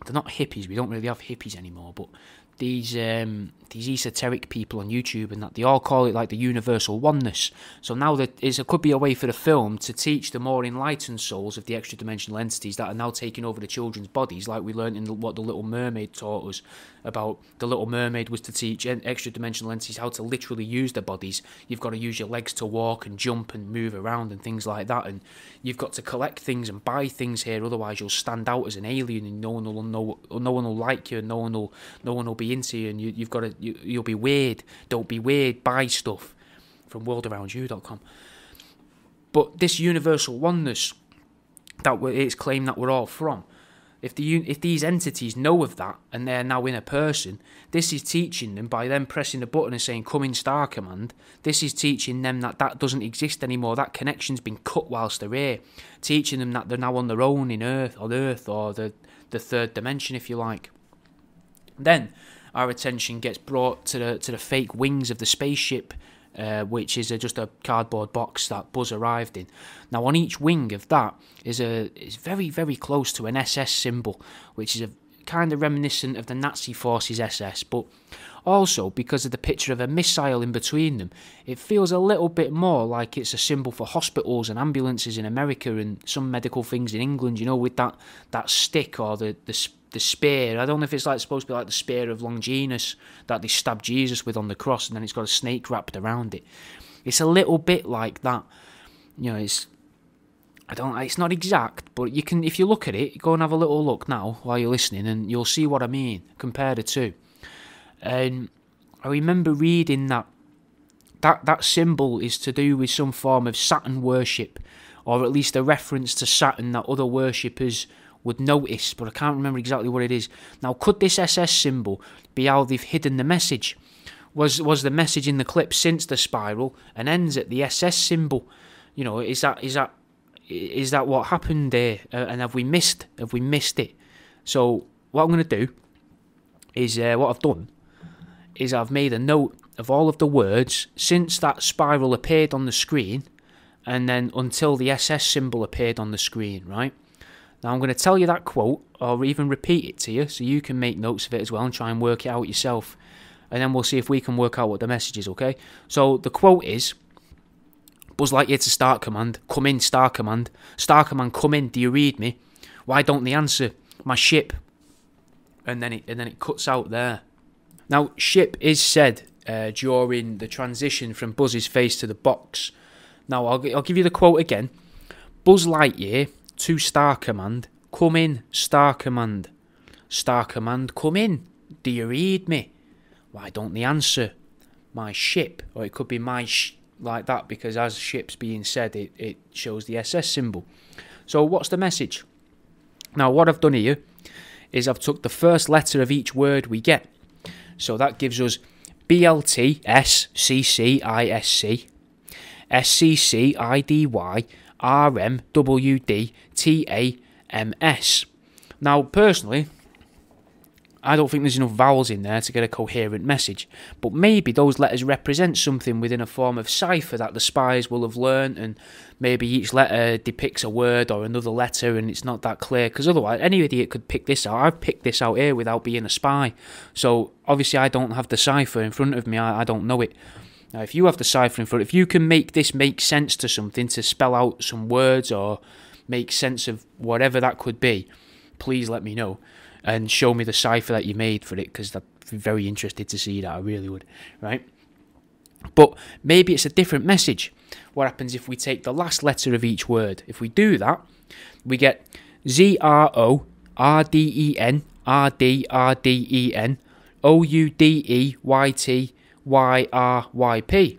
They're not hippies. We don't really have hippies anymore, but these esoteric people on YouTube and that, they all call it like the universal oneness. So now it could be a way for the film to teach the more enlightened souls of the extra dimensional entities that are now taking over the children's bodies, like we learned in what the Little Mermaid taught us about. The Little Mermaid was to teach extra dimensional entities how to literally use their bodies. You've got to use your legs to walk and jump and move around and things like that, and you've got to collect things and buy things here, otherwise you'll stand out as an alien and no one will like you, and no one will be into you, and you'll be weird. Don't be weird. Buy stuff from worldaroundyou.com. But this universal oneness that it's claimed that we're all from, if these entities know of that and they're now in a person, this is teaching them, by them pressing the button and saying come in star command, this is teaching them that doesn't exist anymore. That connection's been cut whilst they're here, teaching them that they're now on their own on Earth, or the third dimension, if you like. Then our attention gets brought to the fake wings of the spaceship, which is just a cardboard box that Buzz arrived in. Now, on each wing of that is very, very close to an SS symbol, which is a kind of reminiscent of the Nazi forces SS, but also because of the picture of a missile in between them, it feels a little bit more like it's a symbol for hospitals and ambulances in America and some medical things in England, you know, with that stick or the spear. I don't know if it's supposed to be like the spear of Longinus that they stabbed Jesus with on the cross, and then it's got a snake wrapped around it. It's a little bit like that. You know, it's not exact, but you can, if you look at it, go and have a little look now while you're listening, and you'll see what I mean. Compare the two. And I remember reading that symbol is to do with some form of Saturn worship, or at least a reference to Saturn that other worshippers would notice, but I can't remember exactly what it is. Now, could this SS symbol be how they've hidden the message? Was the message in the clip since the spiral and ends at the SS symbol? You know, is that what happened there? And have we missed it? So what I'm going to do is what I've done is I've made a note of all of the words since that spiral appeared on the screen, and then until the SS symbol appeared on the screen, right? Now I'm going to tell you that quote, or even repeat it to you, so you can make notes of it as well and try and work it out yourself. And then we'll see if we can work out what the message is, okay? So the quote is, Buzz Lightyear to Start Command, come in, Star Command. Star Command, come in, do you read me? Why don't they answer? My ship. And then it cuts out there. Now, ship is said during the transition from Buzz's face to the box. Now, I'll give you the quote again. Buzz Lightyear to Star Command, come in, Star Command. Star Command, come in. Do you read me? Why don't they answer? My ship. Or it could be my like that, because as ship's being said, it shows the SS symbol. So what's the message? Now, what I've done here is I've took the first letter of each word we get. So that gives us BLT, SCCISC, SCCIDY, RMWD, TAMS. Now, personally, I don't think there's enough vowels in there to get a coherent message, but maybe those letters represent something within a form of cipher that the spies will have learnt, and maybe each letter depicts a word or another letter, and it's not that clear, because otherwise any idiot could pick this out. I've picked this out here without being a spy, so obviously I don't have the cipher in front of me, I don't know it. Now, if you have the cipher in front, if you can make this make sense to something, to spell out some words or make sense of whatever that could be, please let me know and show me the cipher that you made for it, because I'd be very interested to see that. I really would, right? But maybe it's a different message. What happens if we take the last letter of each word? If we do that, we get ZRO, RDEN, RDRDEN, OUDEYT, YRYP.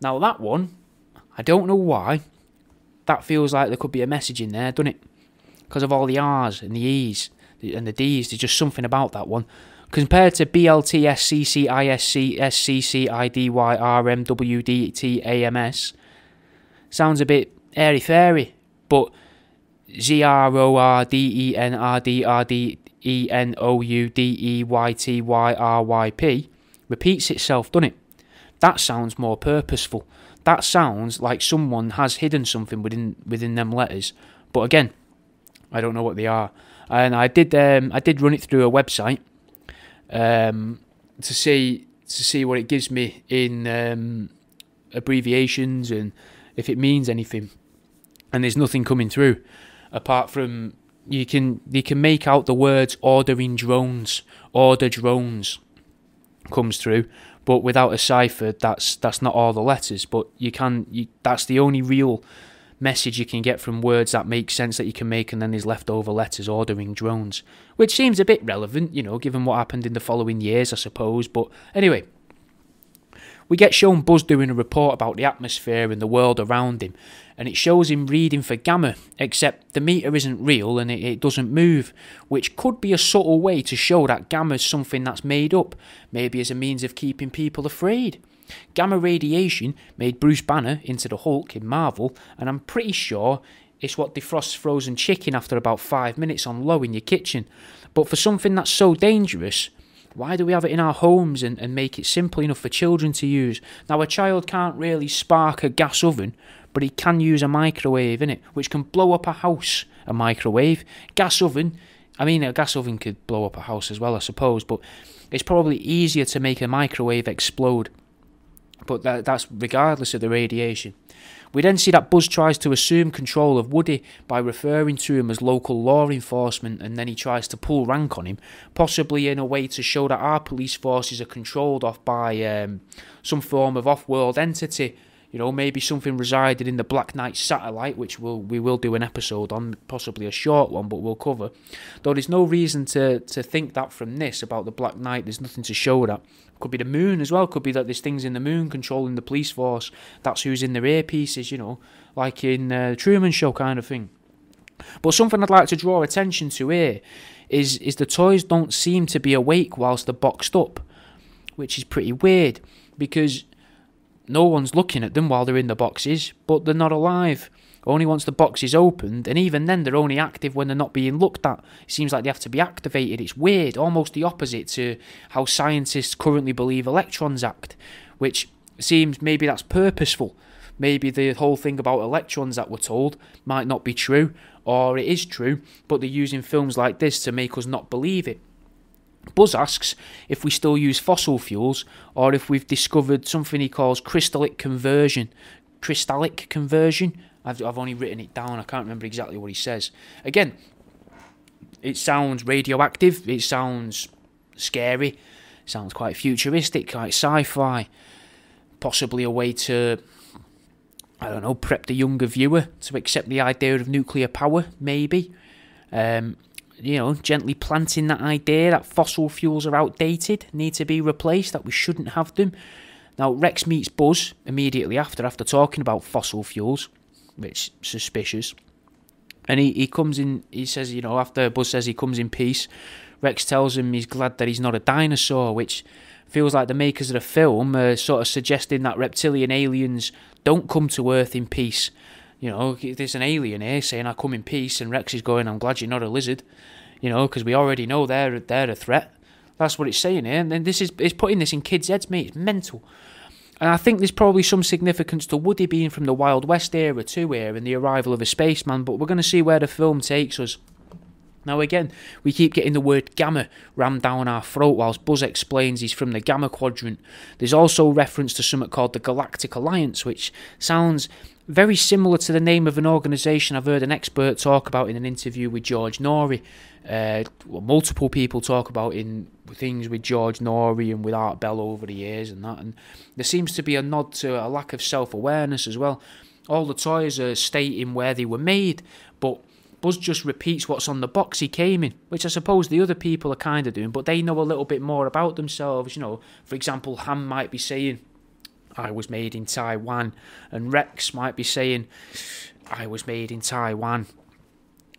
Now that one, I don't know why, that feels like there could be a message in there, doesn't it? Because of all the R's and the E's and the D's, there's just something about that one. Compared to BLTS, CCISC, SCCIDY, WDT, AMS, sounds a bit airy-fairy, but ZRORDENRDRDENOUDEYTYRYP repeats itself, doesn't it? That sounds more purposeful. That sounds like someone has hidden something within them letters. But again, I don't know what they are. And I did run it through a website to see what it gives me in abbreviations and if it means anything. And there's nothing coming through apart from you can make out the words ordering drones, order drones comes through, but without a cipher, that's not all the letters. But that's the only real message you can get from words that make sense that you can make, and then there's leftover letters, ordering drones, which seems a bit relevant, given what happened in the following years, I suppose. But anyway, we get shown Buzz doing a report about the atmosphere and the world around him, and it shows him reading for gamma, except the meter isn't real and it doesn't move, which could be a subtle way to show that gamma is something that's made up, maybe as a means of keeping people afraid. Gamma radiation made Bruce Banner into the Hulk in Marvel, and I'm pretty sure it's what defrosts frozen chicken after about 5 minutes on low in your kitchen. But for something that's so dangerous, why do we have it in our homes and make it simple enough for children to use? Now, a child can't really spark a gas oven, but he can use a microwave, innit? Which can blow up a house, a microwave. Gas oven, a gas oven could blow up a house as well, I suppose, but it's probably easier to make a microwave explode. But that's regardless of the radiation. We then see that Buzz tries to assume control of Woody by referring to him as local law enforcement, and then he tries to pull rank on him, possibly in a way to show that our police forces are controlled off by some form of off-world entity. Maybe something resided in the Black Knight satellite, which we will do an episode on, possibly a short one, but we'll cover. Though there's no reason to think that from this about the Black Knight. There's nothing to show that. Could be the moon as well. Could be that there's things in the moon controlling the police force. That's who's in their earpieces, like in Truman Show kind of thing. But something I'd like to draw attention to here is the toys don't seem to be awake whilst they're boxed up, which is pretty weird because no one's looking at them while they're in the boxes, but they're not alive. Only once the box is opened, and even then they're only active when they're not being looked at. It seems like they have to be activated. It's weird, almost the opposite to how scientists currently believe electrons act, which seems maybe that's purposeful. Maybe the whole thing about electrons that we're told might not be true, or it is true, but they're using films like this to make us not believe it. Buzz asks if we still use fossil fuels or if we've discovered something he calls crystallic conversion. Crystallic conversion? I've only written it down. I can't remember exactly what he says. Again, it sounds radioactive. It sounds scary. It sounds quite futuristic, quite sci-fi. Possibly a way to, prep the younger viewer to accept the idea of nuclear power, maybe. Gently planting that idea that fossil fuels are outdated, need to be replaced, that we shouldn't have them. Now, Rex meets Buzz immediately after talking about fossil fuels, which is suspicious. And he comes in, he says, after Buzz says he comes in peace, Rex tells him he's glad that he's not a dinosaur, which feels like the makers of the film are sort of suggesting that reptilian aliens don't come to Earth in peace. There's an alien here saying, I come in peace, and Rex is going, I'm glad you're not a lizard, because we already know they're a threat. That's what it's saying here, and then it's putting this in kids' heads, mate. It's mental. And I think there's probably some significance to Woody being from the Wild West era too here, and the arrival of a spaceman, but we're going to see where the film takes us. Now again, we keep getting the word gamma rammed down our throat whilst Buzz explains he's from the Gamma Quadrant. There's also reference to something called the Galactic Alliance, which sounds very similar to the name of an organisation I've heard an expert talk about in an interview with George Norrie. Multiple people talk about in things with George Norrie and with Art Bell over the years and that. And there seems to be a nod to a lack of self-awareness as well. All the toys are stating where they were made, but Buzz just repeats what's on the box he came in, which I suppose the other people are kind of doing, but they know a little bit more about themselves. For example, Ham might be saying, I was made in Taiwan, and Rex might be saying, I was made in Taiwan,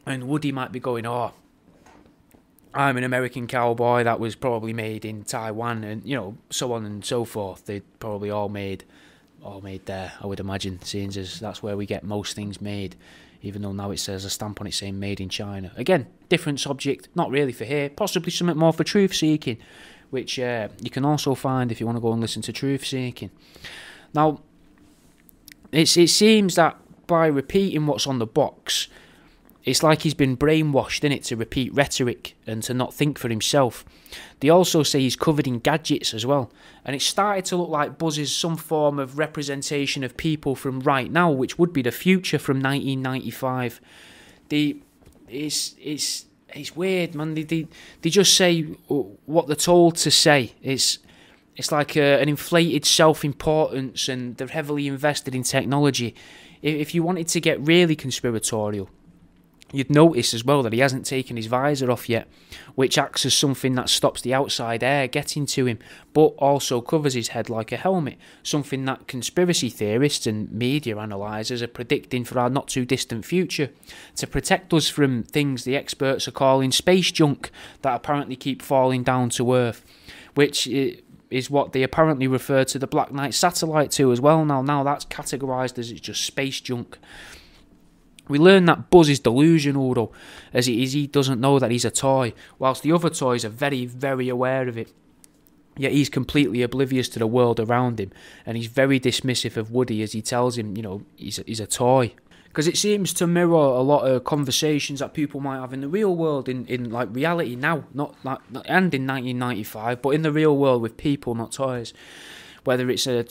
and Woody might be going, I'm an American cowboy that was probably made in Taiwan, and so on and so forth. They probably all made there, I would imagine, seeing as that's where we get most things made, even though now it says a stamp on it saying made in China. Again, different subject, not really for here, possibly something more for truth seeking, which you can also find if you want to go and listen to truth seeking. Now, it seems that by repeating what's on the box, it's like he's been brainwashed, innit, to repeat rhetoric and to not think for himself. They also say he's covered in gadgets as well. And it started to look like Buzz is some form of representation of people from right now, which would be the future from 1995. It's weird, man. They just say what they're told to say. It's like an inflated self-importance, and they're heavily invested in technology. If you wanted to get really conspiratorial, you'd notice as well that he hasn't taken his visor off yet, which acts as something that stops the outside air getting to him, but also covers his head like a helmet, something that conspiracy theorists and media analysers are predicting for our not-too-distant future, to protect us from things the experts are calling space junk that apparently keep falling down to Earth, which is what they apparently refer to the Black Knight satellite to as well. Now that's categorised as it's just space junk. We learn that Buzz is delusional, though, as he doesn't know that he's a toy, whilst the other toys are very, very aware of it. Yet he's completely oblivious to the world around him, and he's very dismissive of Woody as he tells him, he's a toy. Because it seems to mirror a lot of conversations that people might have in the real world, in like reality now, not and in 1995, but in the real world with people, not toys. Whether it's a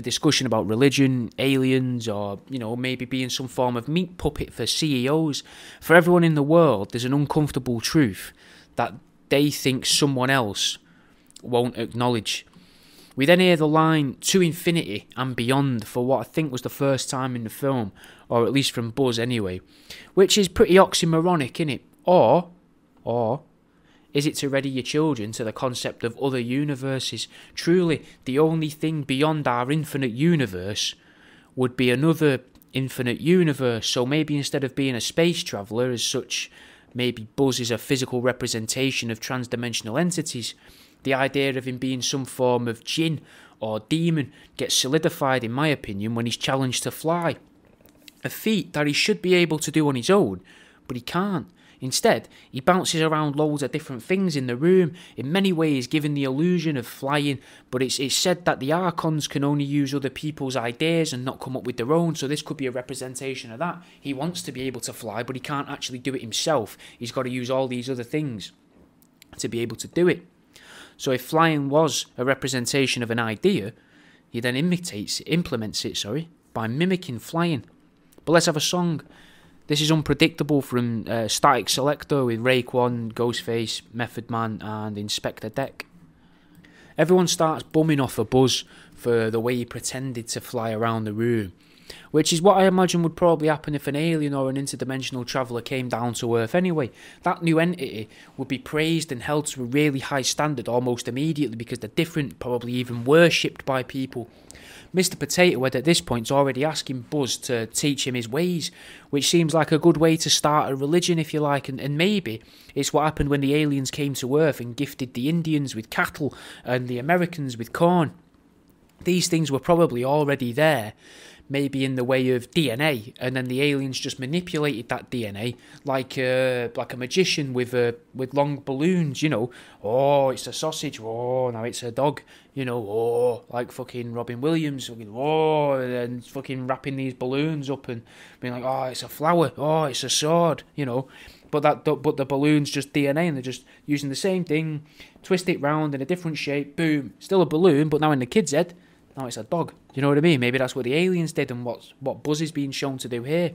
discussion about religion, aliens, or maybe being some form of meat puppet for CEOs. For everyone in the world, there's an uncomfortable truth that they think someone else won't acknowledge. We then hear the line "to infinity and beyond" for what I think was the first time in the film, or at least from Buzz anyway, which is pretty oxymoronic, innit? Or is it to ready your children to the concept of other universes? Truly, the only thing beyond our infinite universe would be another infinite universe. So maybe instead of being a space traveller as such, maybe Buzz is a physical representation of transdimensional entities. The idea of him being some form of djinn or demon gets solidified, in my opinion, when he's challenged to fly. A feat that he should be able to do on his own, but he can't. Instead, he bounces around loads of different things in the room, in many ways giving the illusion of flying, but it's said that the Archons can only use other people's ideas and not come up with their own, so this could be a representation of that. He wants to be able to fly, but he can't actually do it himself. He's got to use all these other things to be able to do it. So if flying was a representation of an idea, he then implements it by mimicking flying. But let's have a song. This is Unpredictable from Static Selector with Raekwon, Ghostface, Method Man and Inspector Deck. Everyone starts bumming off a Buzz for the way he pretended to fly around the room, which is what I imagine would probably happen if an alien or an interdimensional traveller came down to Earth anyway. That new entity would be praised and held to a really high standard almost immediately because they're different, probably even worshipped by people. Mr. Potato Head at this point is already asking Buzz to teach him his ways, which seems like a good way to start a religion, if you like, and maybe it's what happened when the aliens came to Earth and gifted the Indians with cattle and the Americans with corn. These things were probably already there, maybe in the way of DNA, and then the aliens just manipulated that DNA like a magician with long balloons, Oh, it's a sausage. Oh, now it's a dog. Oh, like fucking Robin Williams. Oh, and fucking wrapping these balloons up and being like, oh, it's a flower. Oh, it's a sword. But the balloon's just DNA, and they're just using the same thing, twist it round in a different shape. Boom, still a balloon, but now in the kid's head. Now it's a dog. You know what I mean? Maybe that's what the aliens did and what Buzz is being shown to do here.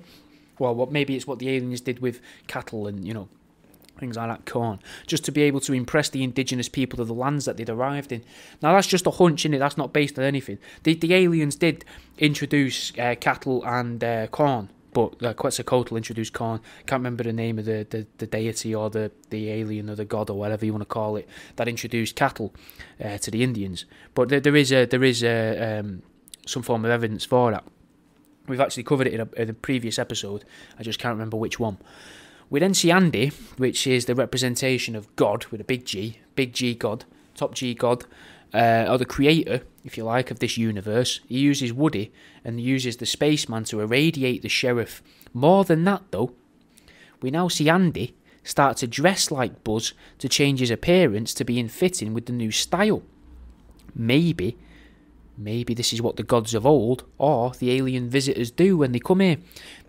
Well, maybe it's what the aliens did with cattle and, things like that, corn. Just to be able to impress the indigenous people of the lands that they'd arrived in. Now, that's just a hunch, innit? That's not based on anything. The aliens did introduce cattle and corn, but Quetzalcoatl introduced corn. Can't remember the name of the deity or the alien or the god or whatever you want to call it that introduced cattle to the Indians. But there is some form of evidence for that. We've actually covered it in a previous episode. I just can't remember which one. We then see Andy, which is the representation of God with a big G God, top G God, or the creator, if you like, of this universe. He uses Woody and uses the spaceman to irradiate the sheriff. More than that, though, we now see Andy start to dress like Buzz to change his appearance to be in fitting with the new style. Maybe this is what the gods of old or the alien visitors do when they come here.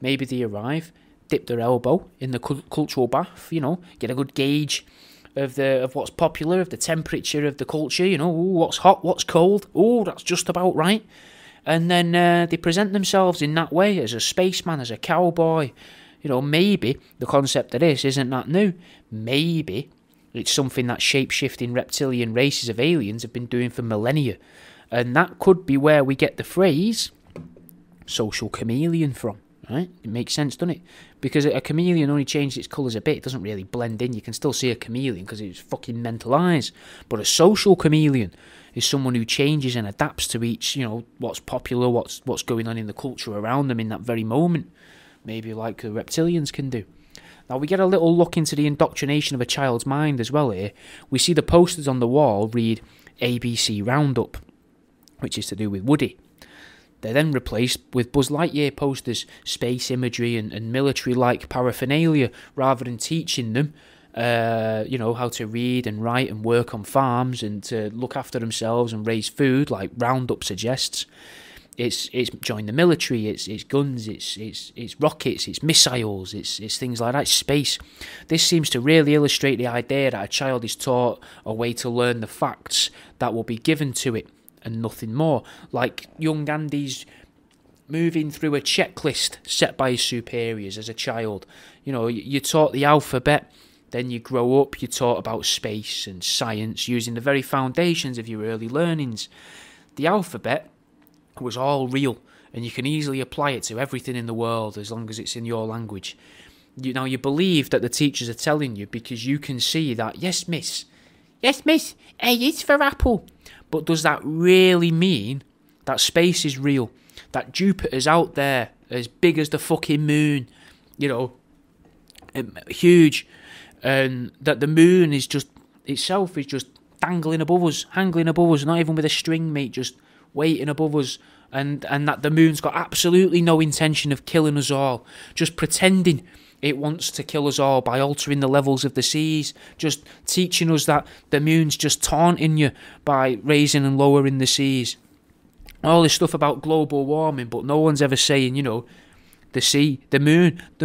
Maybe they arrive, dip their elbow in the cultural bath, get a good gauge of what's popular, of the temperature of the culture, ooh, what's hot, what's cold, ooh, that's just about right. And then they present themselves in that way, as a spaceman, as a cowboy. Maybe the concept of this isn't that new. Maybe it's something that shape-shifting reptilian races of aliens have been doing for millennia. And that could be where we get the phrase social chameleon from, right? It makes sense, doesn't it? Because a chameleon only changes its colours a bit. It doesn't really blend in. You can still see a chameleon because it's fucking mental eyes. But a social chameleon is someone who changes and adapts to each, what's popular, what's going on in the culture around them in that very moment. Maybe like the reptilians can do. Now we get a little look into the indoctrination of a child's mind as well here. We see the posters on the wall read ABC Roundup, which is to do with Woody. They're then replaced with Buzz Lightyear posters, space imagery and military-like paraphernalia, rather than teaching them, how to read and write and work on farms and to look after themselves and raise food, like Roundup suggests. It's join the military, it's guns, it's rockets, it's missiles, it's things like that, it's space. This seems to really illustrate the idea that a child is taught a way to learn the facts that will be given to it, and nothing more. Like young Andy's moving through a checklist set by his superiors as a child. You're taught the alphabet, then you grow up, you're taught about space and science using the very foundations of your early learnings. The alphabet was all real, and you can easily apply it to everything in the world as long as it's in your language. You believe that the teachers are telling you because you can see that, yes miss, A is for apple. But does that really mean that space is real? That Jupiter's out there as big as the fucking moon, huge, and that the moon is just itself is just dangling above us, not even with a string, mate, just waiting above us, and that the moon's got absolutely no intention of killing us all, just pretending it wants to kill us all by altering the levels of the seas, just teaching us that the moon's just taunting you by raising and lowering the seas. All this stuff about global warming, but no one's ever saying, the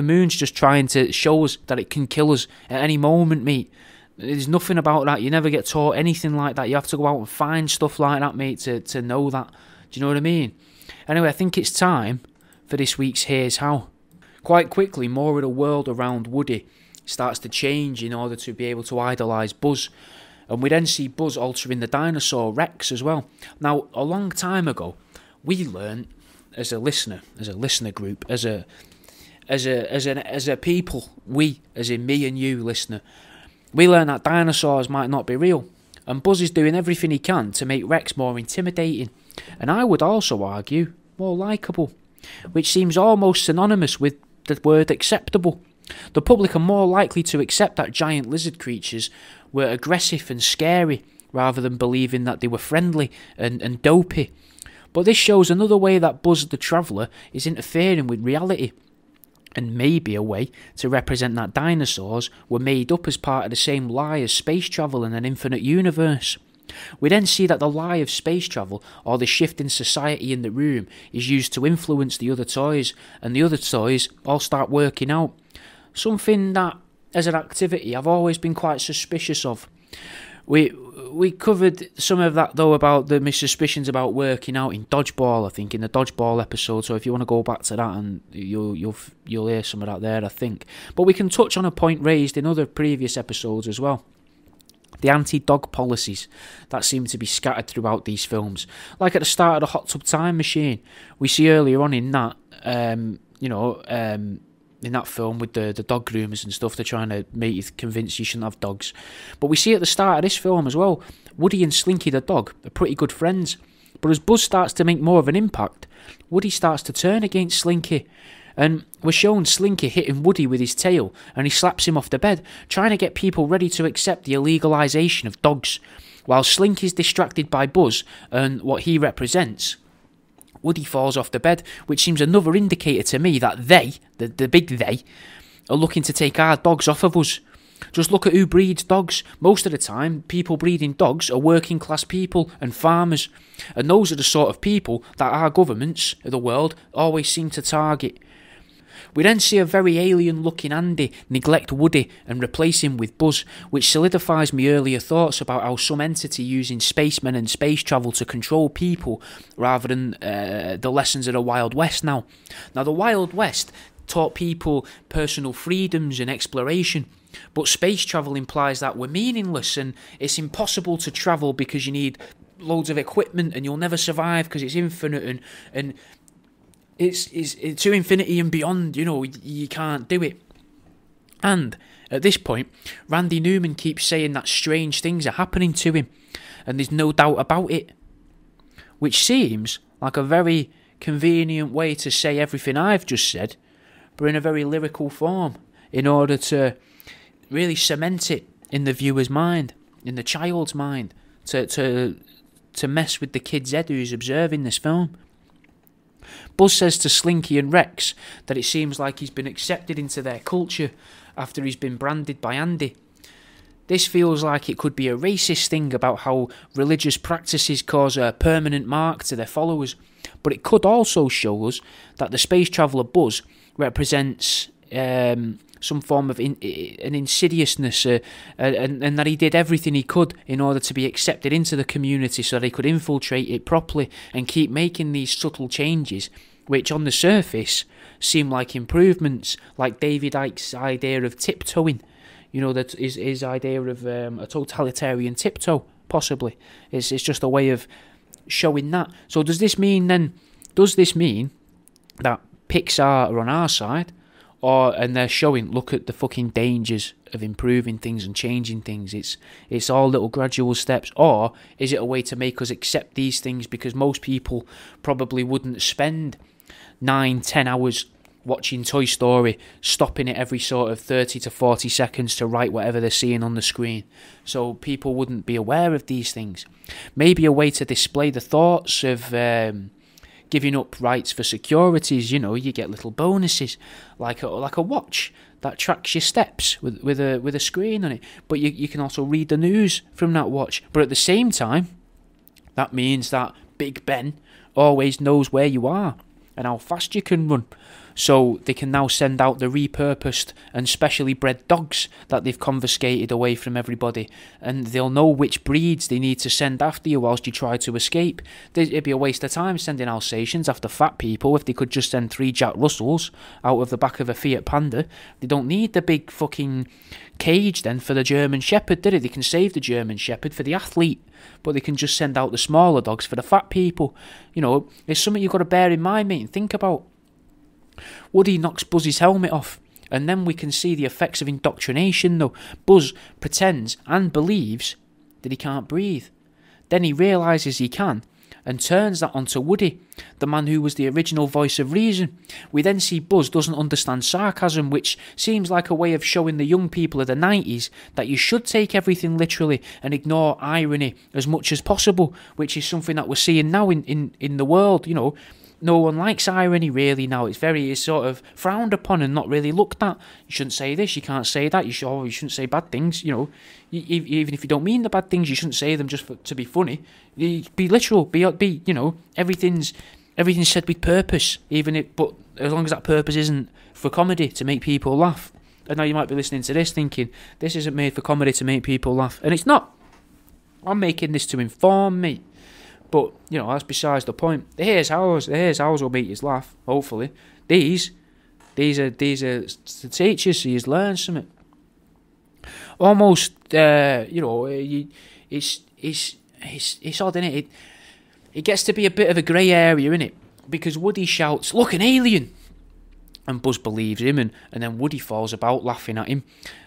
moon's just trying to show us that it can kill us at any moment, mate. There's nothing about that. You never get taught anything like that. You have to go out and find stuff like that, mate, to know that. Do you know what I mean? Anyway, I think it's time for this week's Here's How. Quite quickly, more of the world around Woody starts to change in order to be able to idolise Buzz. And we then see Buzz altering the dinosaur Rex as well. Now, a long time ago, we learned as a listener group, as a people, we, as in me and you, listener, we learned that dinosaurs might not be real. And Buzz is doing everything he can to make Rex more intimidating. And I would also argue, more likeable, which seems almost synonymous with the word acceptable. The public are more likely to accept that giant lizard creatures were aggressive and scary, rather than believing that they were friendly and dopey. But this shows another way that Buzz the Traveller is interfering with reality, and maybe a way to represent that dinosaurs were made up as part of the same lie as space travel in an infinite universe. We then see that the lie of space travel, or the shift in society in the room, is used to influence the other toys, and the other toys all start working out. Something that, as an activity, I've always been quite suspicious of. We covered some of that, though, about my suspicions about working out in Dodgeball, I think, in the Dodgeball episode, so if you want to go back to that, and you'll hear some of that there, I think. But we can touch on a point raised in other previous episodes as well. The anti-dog policies that seem to be scattered throughout these films. Like at the start of the Hot Tub Time Machine, we see earlier on in that, in that film with the dog groomers and stuff, they're trying to make you convinced you shouldn't have dogs. But we see at the start of this film as well, Woody and Slinky the dog are pretty good friends. But as Buzz starts to make more of an impact, Woody starts to turn against Slinky. And we're shown Slinky hitting Woody with his tail, and he slaps him off the bed, trying to get people ready to accept the illegalisation of dogs. While Slinky's distracted by Buzz and what he represents, Woody falls off the bed, which seems another indicator to me that they, the big they, are looking to take our dogs off of us. Just look at who breeds dogs. Most of the time, people breeding dogs are working class people and farmers. And those are the sort of people that our governments of the world always seem to target. We then see a very alien-looking Andy neglect Woody and replace him with Buzz, which solidifies my earlier thoughts about how some entity using spacemen and space travel to control people rather than the lessons of the Wild West now. Now, the Wild West taught people personal freedoms and exploration, but space travel implies that we're meaningless and it's impossible to travel because you need loads of equipment and you'll never survive because it's infinite and it's to infinity and beyond, you can't do it. And at this point, Randy Newman keeps saying that strange things are happening to him and there's no doubt about it, which seems like a very convenient way to say everything I've just said, but in a very lyrical form, in order to really cement it in the viewer's mind, in the child's mind, to mess with the kid's head who's observing this film. Buzz says to Slinky and Rex that it seems like he's been accepted into their culture after he's been branded by Andy. This feels like it could be a racist thing about how religious practices cause a permanent mark to their followers, but it could also show us that the space traveller Buzz represents some form of an insidiousness and that he did everything he could in order to be accepted into the community so that he could infiltrate it properly and keep making these subtle changes, which on the surface seem like improvements, like David Icke's idea of tiptoeing, that his idea of a totalitarian tiptoe, possibly. It's just a way of showing that. So does this mean that Pixar are on our side? And they're showing, look at the fucking dangers of improving things and changing things. It's all little gradual steps. Or is it a way to make us accept these things because most people probably wouldn't spend 9-10 hours watching Toy Story, stopping it every sort of 30 to 40 seconds to write whatever they're seeing on the screen. So people wouldn't be aware of these things. Maybe a way to display the thoughts of giving up rights for securities. You get little bonuses like a watch that tracks your steps with a screen on it, but you can also read the news from that watch. But at the same time, that means that Big Ben always knows where you are and how fast you can run. So they can now send out the repurposed and specially bred dogs that they've confiscated away from everybody, and they'll know which breeds they need to send after you whilst you try to escape. It'd be a waste of time sending Alsatians after fat people if they could just send 3 Jack Russells out of the back of a Fiat Panda. They don't need the big fucking cage then for the German Shepherd, do they? They can save the German Shepherd for the athlete, but they can just send out the smaller dogs for the fat people. It's something you've got to bear in mind, mate, and think about. Woody knocks Buzz's helmet off, and then we can see the effects of indoctrination though. Buzz pretends and believes that he can't breathe. Then he realises he can, and turns that onto Woody, the man who was the original voice of reason. We then see Buzz doesn't understand sarcasm, which seems like a way of showing the young people of the 90s that you should take everything literally and ignore irony as much as possible, which is something that we're seeing now in the world. No one likes irony really now. It's sort of frowned upon and not really looked at. You shouldn't say this, you can't say that, you shouldn't say bad things, even if you don't mean the bad things, you shouldn't say them just to be funny. Be literal, be everything's said with purpose, but as long as that purpose isn't for comedy to make people laugh. And now you might be listening to this thinking, this isn't made for comedy to make people laugh, and it's not. I'm making this to inform me. But, that's besides the point. Here's ours will make you laugh, hopefully. These are the teachers, so you learn something. Almost, it's odd, innit? It gets to be a bit of a grey area, innit? Because Woody shouts, "Look, an alien!" And Buzz believes him, and then Woody falls about laughing at him,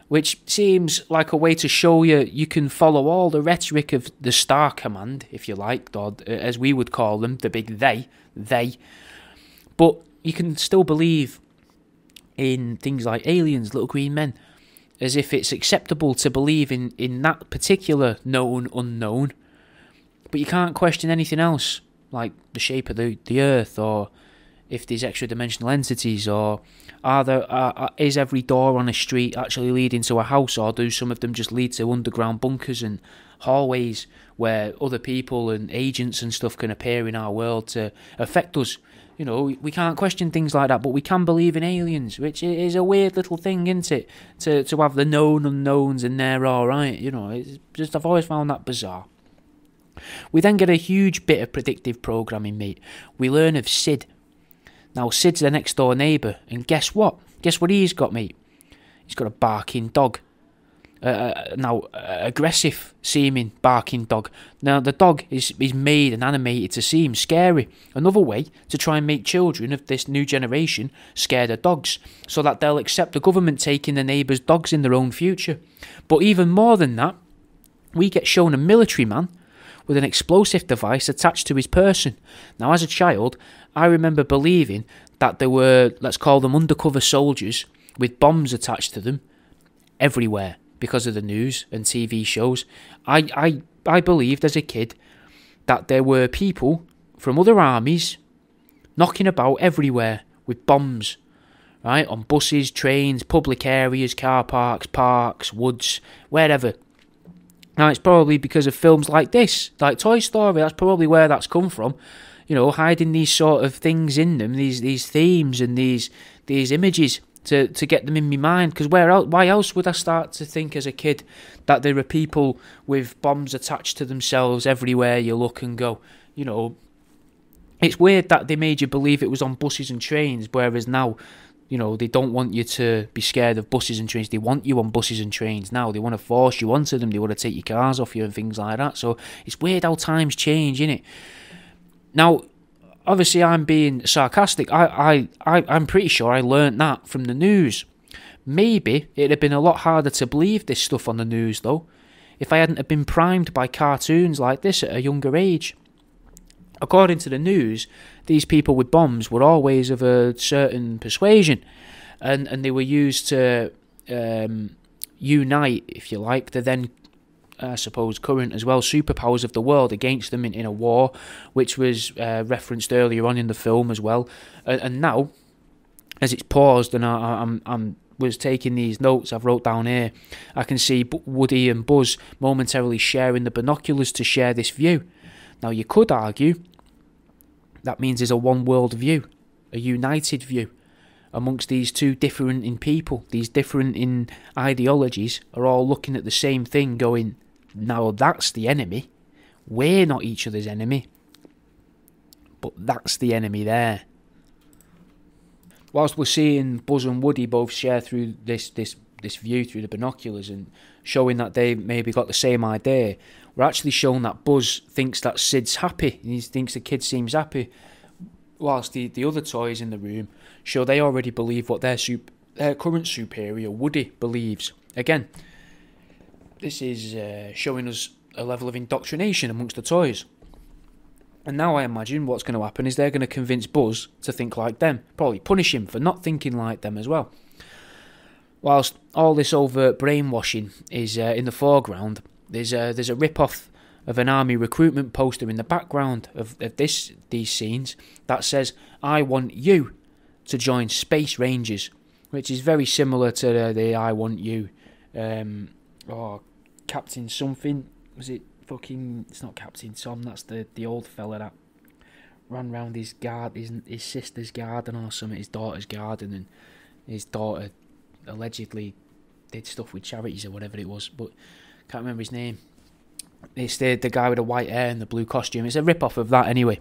which seems like a way to show you can follow all the rhetoric of the Star Command, if you like, or as we would call them, the big they. But you can still believe in things like aliens, little green men, as if it's acceptable to believe in that particular known unknown, but you can't question anything else, like the shape of the earth, or if there's extra dimensional entities, or is every door on a street actually leading to a house, or do some of them just lead to underground bunkers and hallways where other people and agents and stuff can appear in our world to affect us? You know, we can't question things like that, but we can believe in aliens, which is a weird little thing, isn't it? To have the known unknowns and they're alright, you know, it's just, I've always found that bizarre. We then get a huge bit of predictive programming, mate. We learn of Sid. Now, Sid's the next door neighbour, and guess what? Guess what he's got, mate? He's got a barking dog. Aggressive seeming barking dog. Now, the dog is made and animated to seem scary. Another way to try and make children of this new generation scared of dogs, so that they'll accept the government taking the neighbours' dogs in their own future. But even more than that, we get shown a military man with an explosive device attached to his person. Now, as a child, I remember believing that there were, let's call them undercover soldiers, with bombs attached to them everywhere, because of the news and TV shows. I believed as a kid that there were people from other armies knocking about everywhere with bombs, right? On buses, trains, public areas, car parks, woods, wherever. Now, it's probably because of films like this, like Toy Story. That's probably where that's come from. You know, hiding these sort of things in them, these themes and these images, to get them in my mind. Because why else would I start to think as a kid that there are people with bombs attached to themselves everywhere you look and go? You know, it's weird that they made you believe it was on buses and trains, whereas now, you know, they don't want you to be scared of buses and trains. They want you on buses and trains now. They want to force you onto them. They want to take your cars off you and things like that. So it's weird how times change, innit? Now, obviously, I'm being sarcastic. I'm pretty sure I learnt that from the news. Maybe it'd have been a lot harder to believe this stuff on the news, though, if I hadn't have been primed by cartoons like this at a younger age. According to the news, these people with bombs were always of a certain persuasion, and they were used to unite, if you like, the then, I suppose, current as well, superpowers of the world against them in a war, which was referenced earlier on in the film as well. And now, as it's paused and I was taking these notes I've wrote down here, I can see Woody and Buzz momentarily sharing the binoculars to share this view. Now, you could argue that means there's a one world view, a united view amongst these two different people. These different in ideologies are all looking at the same thing going, now that's the enemy. We're not each other's enemy, but that's the enemy there. Whilst we're seeing Buzz and Woody both share through this view through the binoculars and showing that they maybe got the same idea, we're actually shown that Buzz thinks that Sid's happy. He thinks the kid seems happy, whilst the other toys in the room show they already believe what their current superior, Woody, believes. Again, this is showing us a level of indoctrination amongst the toys. And now I imagine what's going to happen is they're going to convince Buzz to think like them. Probably punish him for not thinking like them as well. Whilst all this overt brainwashing is in the foreground, there's a rip-off of an army recruitment poster in the background of these scenes that says, "I want you to join Space Rangers," which is very similar to the "I want you." Captain something. Was it fucking... It's not Captain Tom, that's the old fella that ran round his sister's garden or something, his daughter's garden, and his daughter allegedly did stuff with charities or whatever it was, but can't remember his name. It's the guy with the white hair and the blue costume. It's a rip-off of that anyway.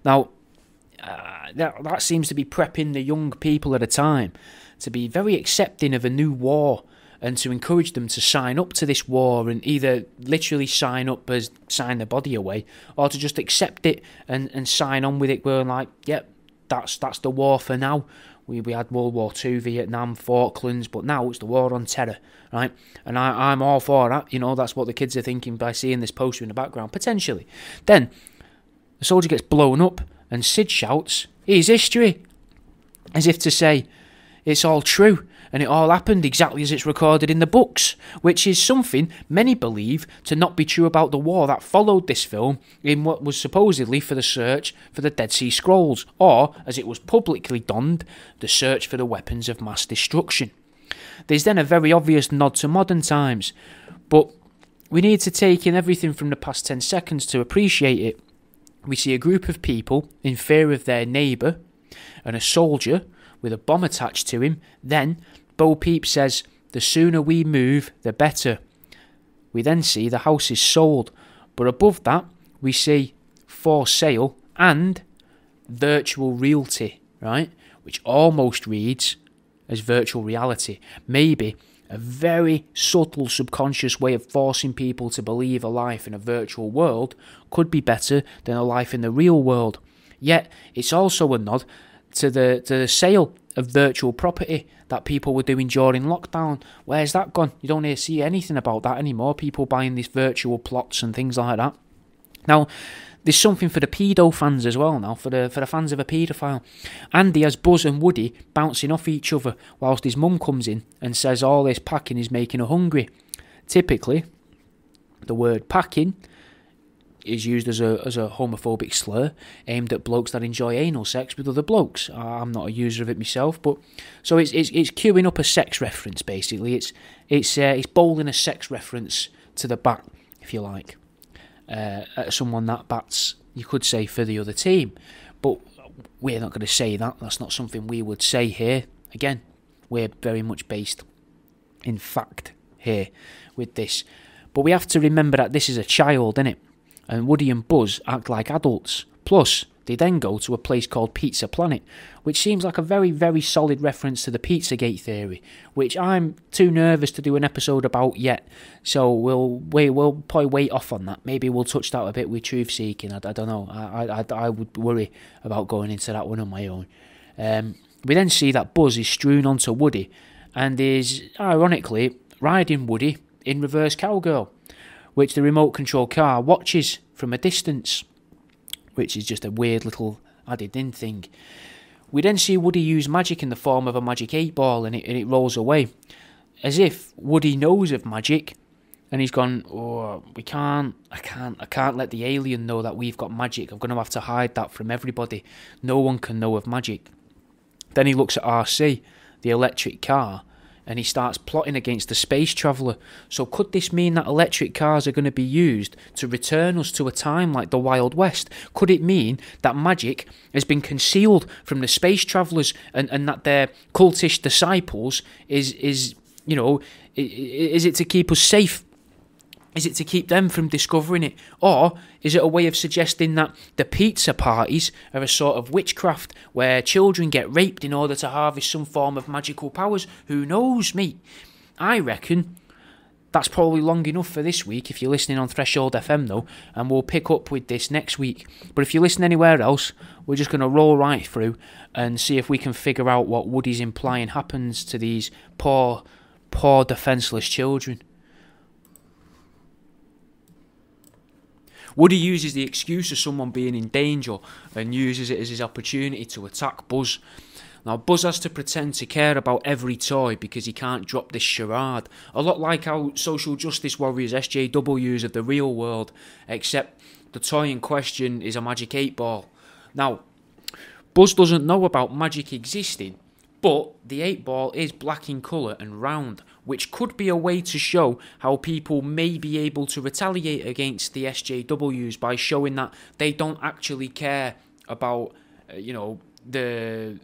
Now, that seems to be prepping the young people at a time to be very accepting of a new war, and to encourage them to sign up to this war and either literally sign up as sign their body away, or to just accept it and sign on with it. We're like, yep, that's the war for now. We had World War II, Vietnam, Falklands, but now it's the war on terror, right? And I'm all for that. You know, that's what the kids are thinking by seeing this poster in the background, potentially. Then the soldier gets blown up and Sid shouts, "Here's history," as if to say, it's all true, and it all happened exactly as it's recorded in the books, which is something many believe to not be true about the war that followed this film in what was supposedly for the search for the Dead Sea Scrolls, or, as it was publicly donned, the search for the weapons of mass destruction. There's then a very obvious nod to modern times, but we need to take in everything from the past 10 seconds to appreciate it. We see a group of people in fear of their neighbour, and a soldier with a bomb attached to him. Then Bo Peep says, "The sooner we move, the better." We then see the house is sold, but above that we see for sale and virtual reality, right? Which almost reads as virtual reality. Maybe a very subtle subconscious way of forcing people to believe a life in a virtual world could be better than a life in the real world. Yet it's also a nod to the sale of virtual property that people were doing during lockdown. Where's that gone? You don't see anything about that anymore. People buying these virtual plots and things like that. Now, there's something for the pedo fans as well now, for the fans of a paedophile. Andy has Buzz and Woody bouncing off each other whilst his mum comes in and says all this packing is making her hungry. Typically, the word packing is used as a homophobic slur aimed at blokes that enjoy anal sex with other blokes. I'm not a user of it myself, but so it's queuing up a sex reference basically. It's bowling a sex reference to the bat, if you like, at someone that bats, you could say, for the other team. But we're not going to say that. That's not something we would say here. Again, we're very much based in fact here with this. But we have to remember that this is a child, innit? And Woody and Buzz act like adults. Plus, they then go to a place called Pizza Planet, which seems like a very, very solid reference to the Pizzagate theory, which I'm too nervous to do an episode about yet. So we'll probably wait off on that. Maybe we'll touch that a bit with truth seeking. I don't know. I would worry about going into that one on my own. We then see that Buzz is strewn onto Woody and is, ironically, riding Woody in reverse cowgirl, which the remote control car watches from a distance, which is just a weird little added in thing. We then see Woody use magic in the form of a magic 8-ball and it rolls away, as if Woody knows of magic and he's gone, "Oh, I can't let the alien know that we've got magic. I'm going to have to hide that from everybody. No one can know of magic." Then he looks at RC, the electric car, and he starts plotting against the space traveller. So could this mean that electric cars are going to be used to return us to a time like the Wild West? Could it mean that magic has been concealed from the space travellers and that their cultish disciples is it to keep us safe? Is it to keep them from discovering it? Or is it a way of suggesting that the pizza parties are a sort of witchcraft where children get raped in order to harvest some form of magical powers? Who knows, mate? I reckon that's probably long enough for this week if you're listening on Threshold FM though, and we'll pick up with this next week. But if you listen anywhere else, we're just going to roll right through and see if we can figure out what Woody's implying happens to these poor defenceless children. Woody uses the excuse of someone being in danger and uses it as his opportunity to attack Buzz. Now, Buzz has to pretend to care about every toy because he can't drop this charade. A lot like how social justice warriors SJWs of the real world, except the toy in question is a magic 8-ball. Now, Buzz doesn't know about magic existing, but the 8-ball is black in colour and round, which could be a way to show how people may be able to retaliate against the SJWs by showing that they don't actually care about, the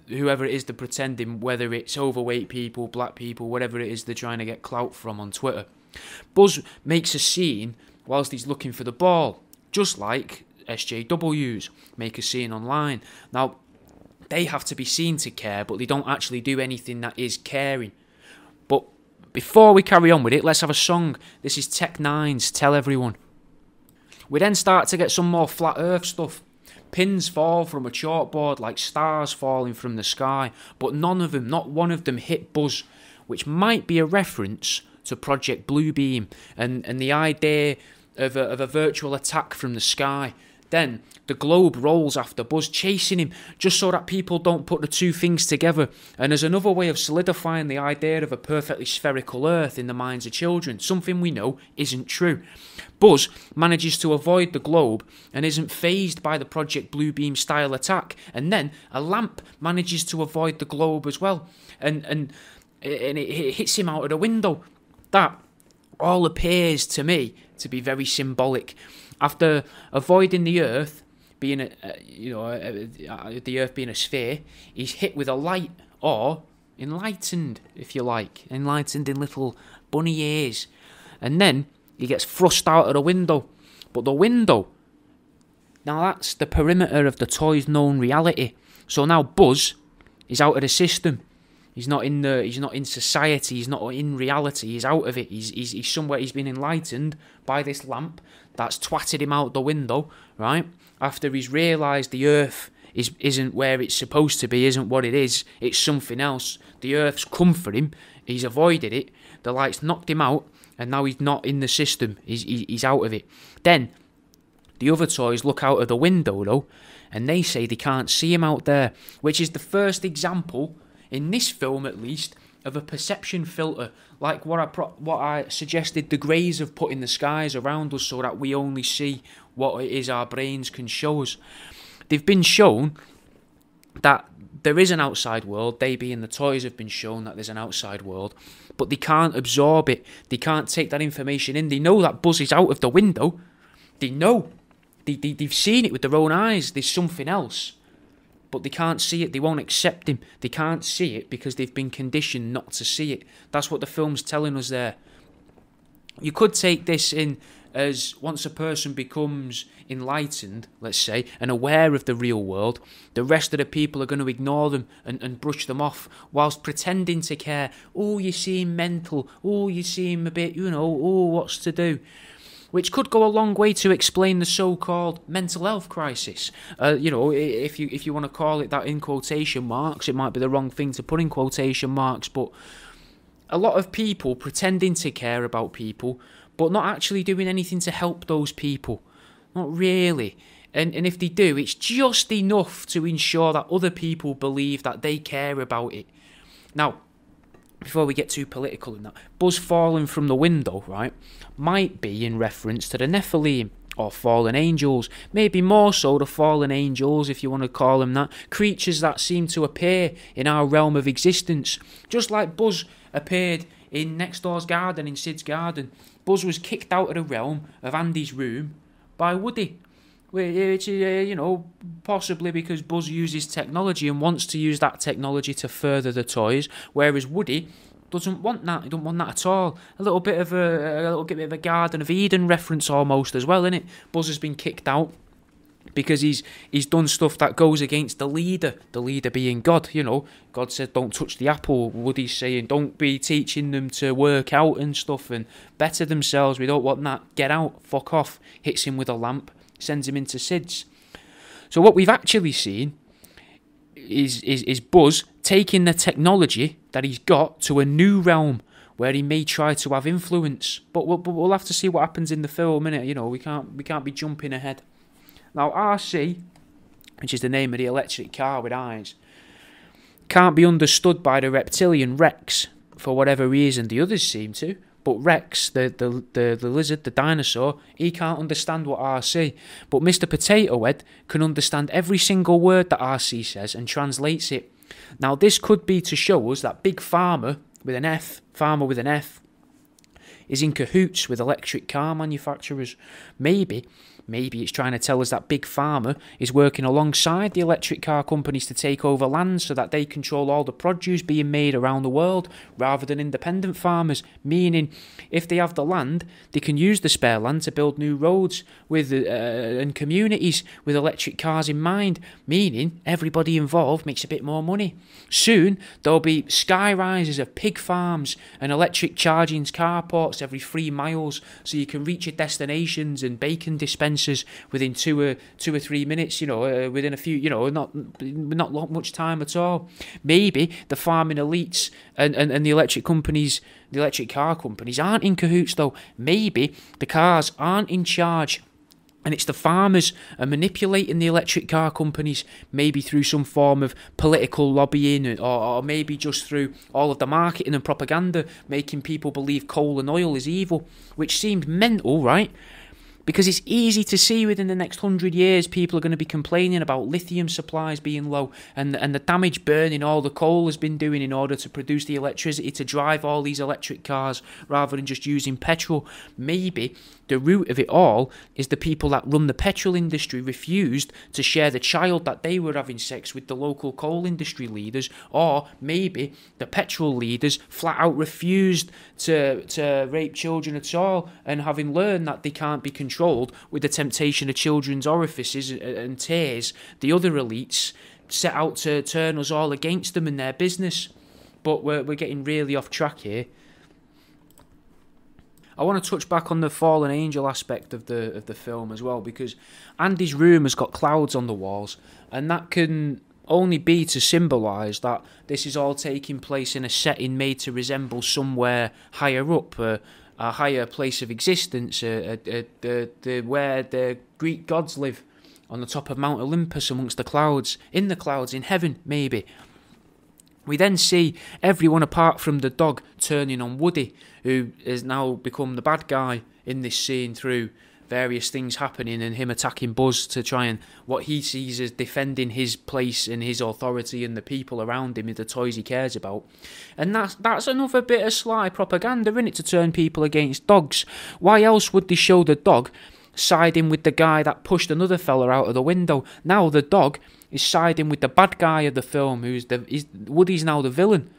whoever it is they're pretending, whether it's overweight people, black people, whatever it is they're trying to get clout from on Twitter. Buzz makes a scene whilst he's looking for the ball, just like SJWs make a scene online. Now, they have to be seen to care, but they don't actually do anything that is caring. But before we carry on with it, let's have a song. This is Tech Nine's Tell Everyone. We then start to get some more flat earth stuff. Pins fall from a chalkboard like stars falling from the sky, but none of them, not one of them, hit Buzz, which might be a reference to Project Bluebeam and the idea of a virtual attack from the sky. Then the globe rolls after Buzz, chasing him, just so that people don't put the two things together. And as another way of solidifying the idea of a perfectly spherical Earth in the minds of children, something we know isn't true. Buzz manages to avoid the globe and isn't fazed by the Project Bluebeam style attack. And then a lamp manages to avoid the globe as well. And it hits him out of the window. That all appears to me to be very symbolic. After avoiding the Earth being the Earth being a sphere, he's hit with a light, or enlightened, if you like, enlightened in little bunny ears, and then he gets thrust out of the window. But the window, now that's the perimeter of the toy's known reality. So now Buzz is out of the system. He's not in society. He's not in reality. He's out of it. He's somewhere. He's been enlightened by this lamp that's twatted him out the window, right? After he's realised the Earth isn't where it's supposed to be, isn't what it is. It's something else. The Earth's come for him. He's avoided it. The light's knocked him out, and now he's not in the system. He's out of it. Then the other toys look out of the window though, and they say they can't see him out there, which is the first example, in this film at least, of a perception filter, like what I suggested the Greys have put in the skies around us so that we only see what it is our brains can show us. They've been shown that there is an outside world, they being the toys have been shown that there's an outside world, but they can't absorb it, they can't take that information in. They know that Buzz is out of the window, they know, they've seen it with their own eyes, there's something else. But they can't see it, they won't accept him. They can't see it because they've been conditioned not to see it. That's what the film's telling us there. You could take this in as once a person becomes enlightened, let's say, and aware of the real world, the rest of the people are going to ignore them and brush them off whilst pretending to care. Oh, you seem mental. Oh, you seem a bit, oh, what's to do? Which could go a long way to explain the so-called mental health crisis. If you want to call it that in quotation marks, it might be the wrong thing to put in quotation marks, but a lot of people pretending to care about people, but not actually doing anything to help those people. Not really. And if they do, it's just enough to ensure that other people believe that they care about it. Now, before we get too political in that, Buzz falling from the window, right, might be in reference to the Nephilim, or fallen angels, maybe more so the fallen angels, if you want to call them that, creatures that seem to appear in our realm of existence, just like Buzz appeared in next door's garden, in Sid's garden. Buzz was kicked out of the realm of Andy's room by Woody, which possibly because Buzz uses technology and wants to use that technology to further the toys, whereas Woody doesn't want that. He don't want that at all. A little bit of a Garden of Eden reference almost as well, isn't it? Buzz has been kicked out because he's done stuff that goes against the leader being God. God said don't touch the apple. Woody's saying don't be teaching them to work out and stuff and better themselves. We don't want that. Get out, fuck off. Hits him with a lamp, sends him into Sid's. So what we've actually seen is Buzz taking the technology that he's got to a new realm where he may try to have influence. But we'll have to see what happens in the film, innit? We can't be jumping ahead. Now RC, which is the name of the electric car with eyes, can't be understood by the reptilian Rex for whatever reason. The others seem to. But Rex, the lizard, the dinosaur, he can't understand what RC. But Mr. Potato Head can understand every single word that RC says and translates it. Now this could be to show us that Big Pharma with an F, is in cahoots with electric car manufacturers. Maybe it's trying to tell us that Big Pharma is working alongside the electric car companies to take over land so that they control all the produce being made around the world rather than independent farmers, meaning if they have the land, they can use the spare land to build new roads and communities with electric cars in mind, meaning everybody involved makes a bit more money. Soon, there'll be sky rises of pig farms and electric charging carports every 3 miles so you can reach your destinations, and bacon dispensers within 2 or 3 minutes, within a few, not much time at all. Maybe the farming elites and the electric companies, the electric car companies aren't in cahoots though. Maybe the cars aren't in charge And it's the farmers are manipulating the electric car companies, maybe through some form of political lobbying, or maybe just through all of the marketing and propaganda, making people believe coal and oil is evil, which seemed mental, right? Because it's easy to see within the next 100 years people are going to be complaining about lithium supplies being low and the damage burning all the coal has been doing in order to produce the electricity to drive all these electric cars rather than just using petrol. Maybe the root of it all is the people that run the petrol industry refused to share the child that they were having sex with the local coal industry leaders, or maybe the petrol leaders flat out refused to rape children at all, and having learned that they can't be controlled with the temptation of children's orifices and tears, the other elites set out to turn us all against them and their business. But we're getting really off track here. I want to touch back on the fallen angel aspect of the film as well, because Andy's room has got clouds on the walls, and that can only be to symbolise that this is all taking place in a setting made to resemble somewhere higher up, a higher place of existence, where the Greek gods live, on the top of Mount Olympus amongst the clouds, in heaven maybe. We then see everyone apart from the dog turning on Woody, who has now become the bad guy in this scene through various things happening and him attacking Buzz to try and what he sees as defending his place and his authority and the people around him, the toys he cares about. And that's another bit of sly propaganda, isn't it, to turn people against dogs. Why else would they show the dog siding with the guy that pushed another fella out of the window? Now the dog is siding with the bad guy of the film, Woody's now the villain,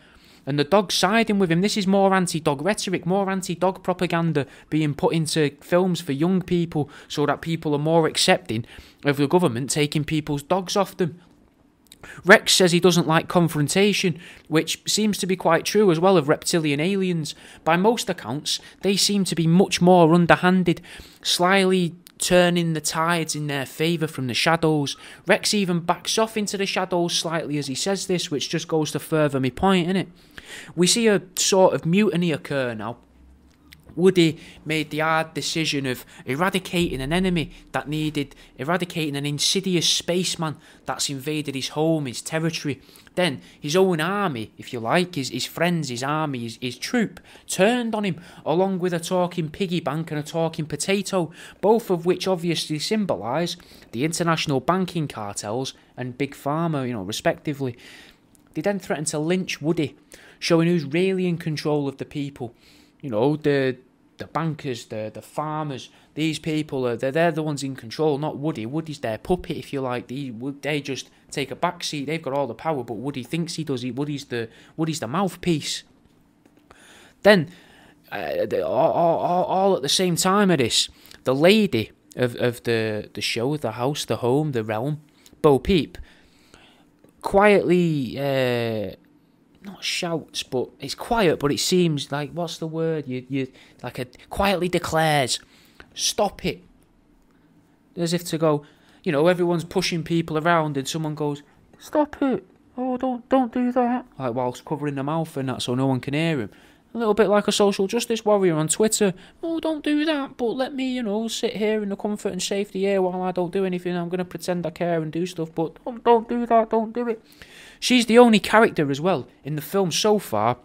and the dog's siding with him. This is more anti-dog rhetoric, more anti-dog propaganda being put into films for young people so that people are more accepting of the government taking people's dogs off them. Rex says he doesn't like confrontation, which seems to be quite true as well of reptilian aliens. By most accounts, they seem to be much more underhanded, slyly turning the tides in their favour from the shadows. Rex even backs off into the shadows slightly as he says this, which just goes to further my point, innit? We see a sort of mutiny occur now. Woody made the hard decision of eradicating an enemy that needed eradicating an insidious spaceman that's invaded his home, his territory. Then his own army, if you like, his friends, his army, his troop, turned on him, along with a talking piggy bank and a talking potato, both of which obviously symbolise the international banking cartels and Big Pharma, respectively. They then threatened to lynch Woody, showing who's really in control of the people. The bankers, the farmers, these people, they're the ones in control, not Woody. Woody's their puppet, if you like. They just take a back seat. They've got all the power, but Woody thinks he does. Woody's the mouthpiece. Then, all at the same time of this, the lady of the show, the house, the home, the realm, Bo Peep, quietly... not shouts, but it's quiet, but it seems like, what's the word? Quietly declares, stop it. As if to go, everyone's pushing people around and someone goes, stop it. Oh, don't do that. Like, whilst covering their mouth and that so no one can hear him. A little bit like a social justice warrior on Twitter. Oh, don't do that, but let me, sit here in the comfort and safety here while I don't do anything. I'm going to pretend I care and do stuff, but don't do that, don't do it. She's the only character as well in the film so far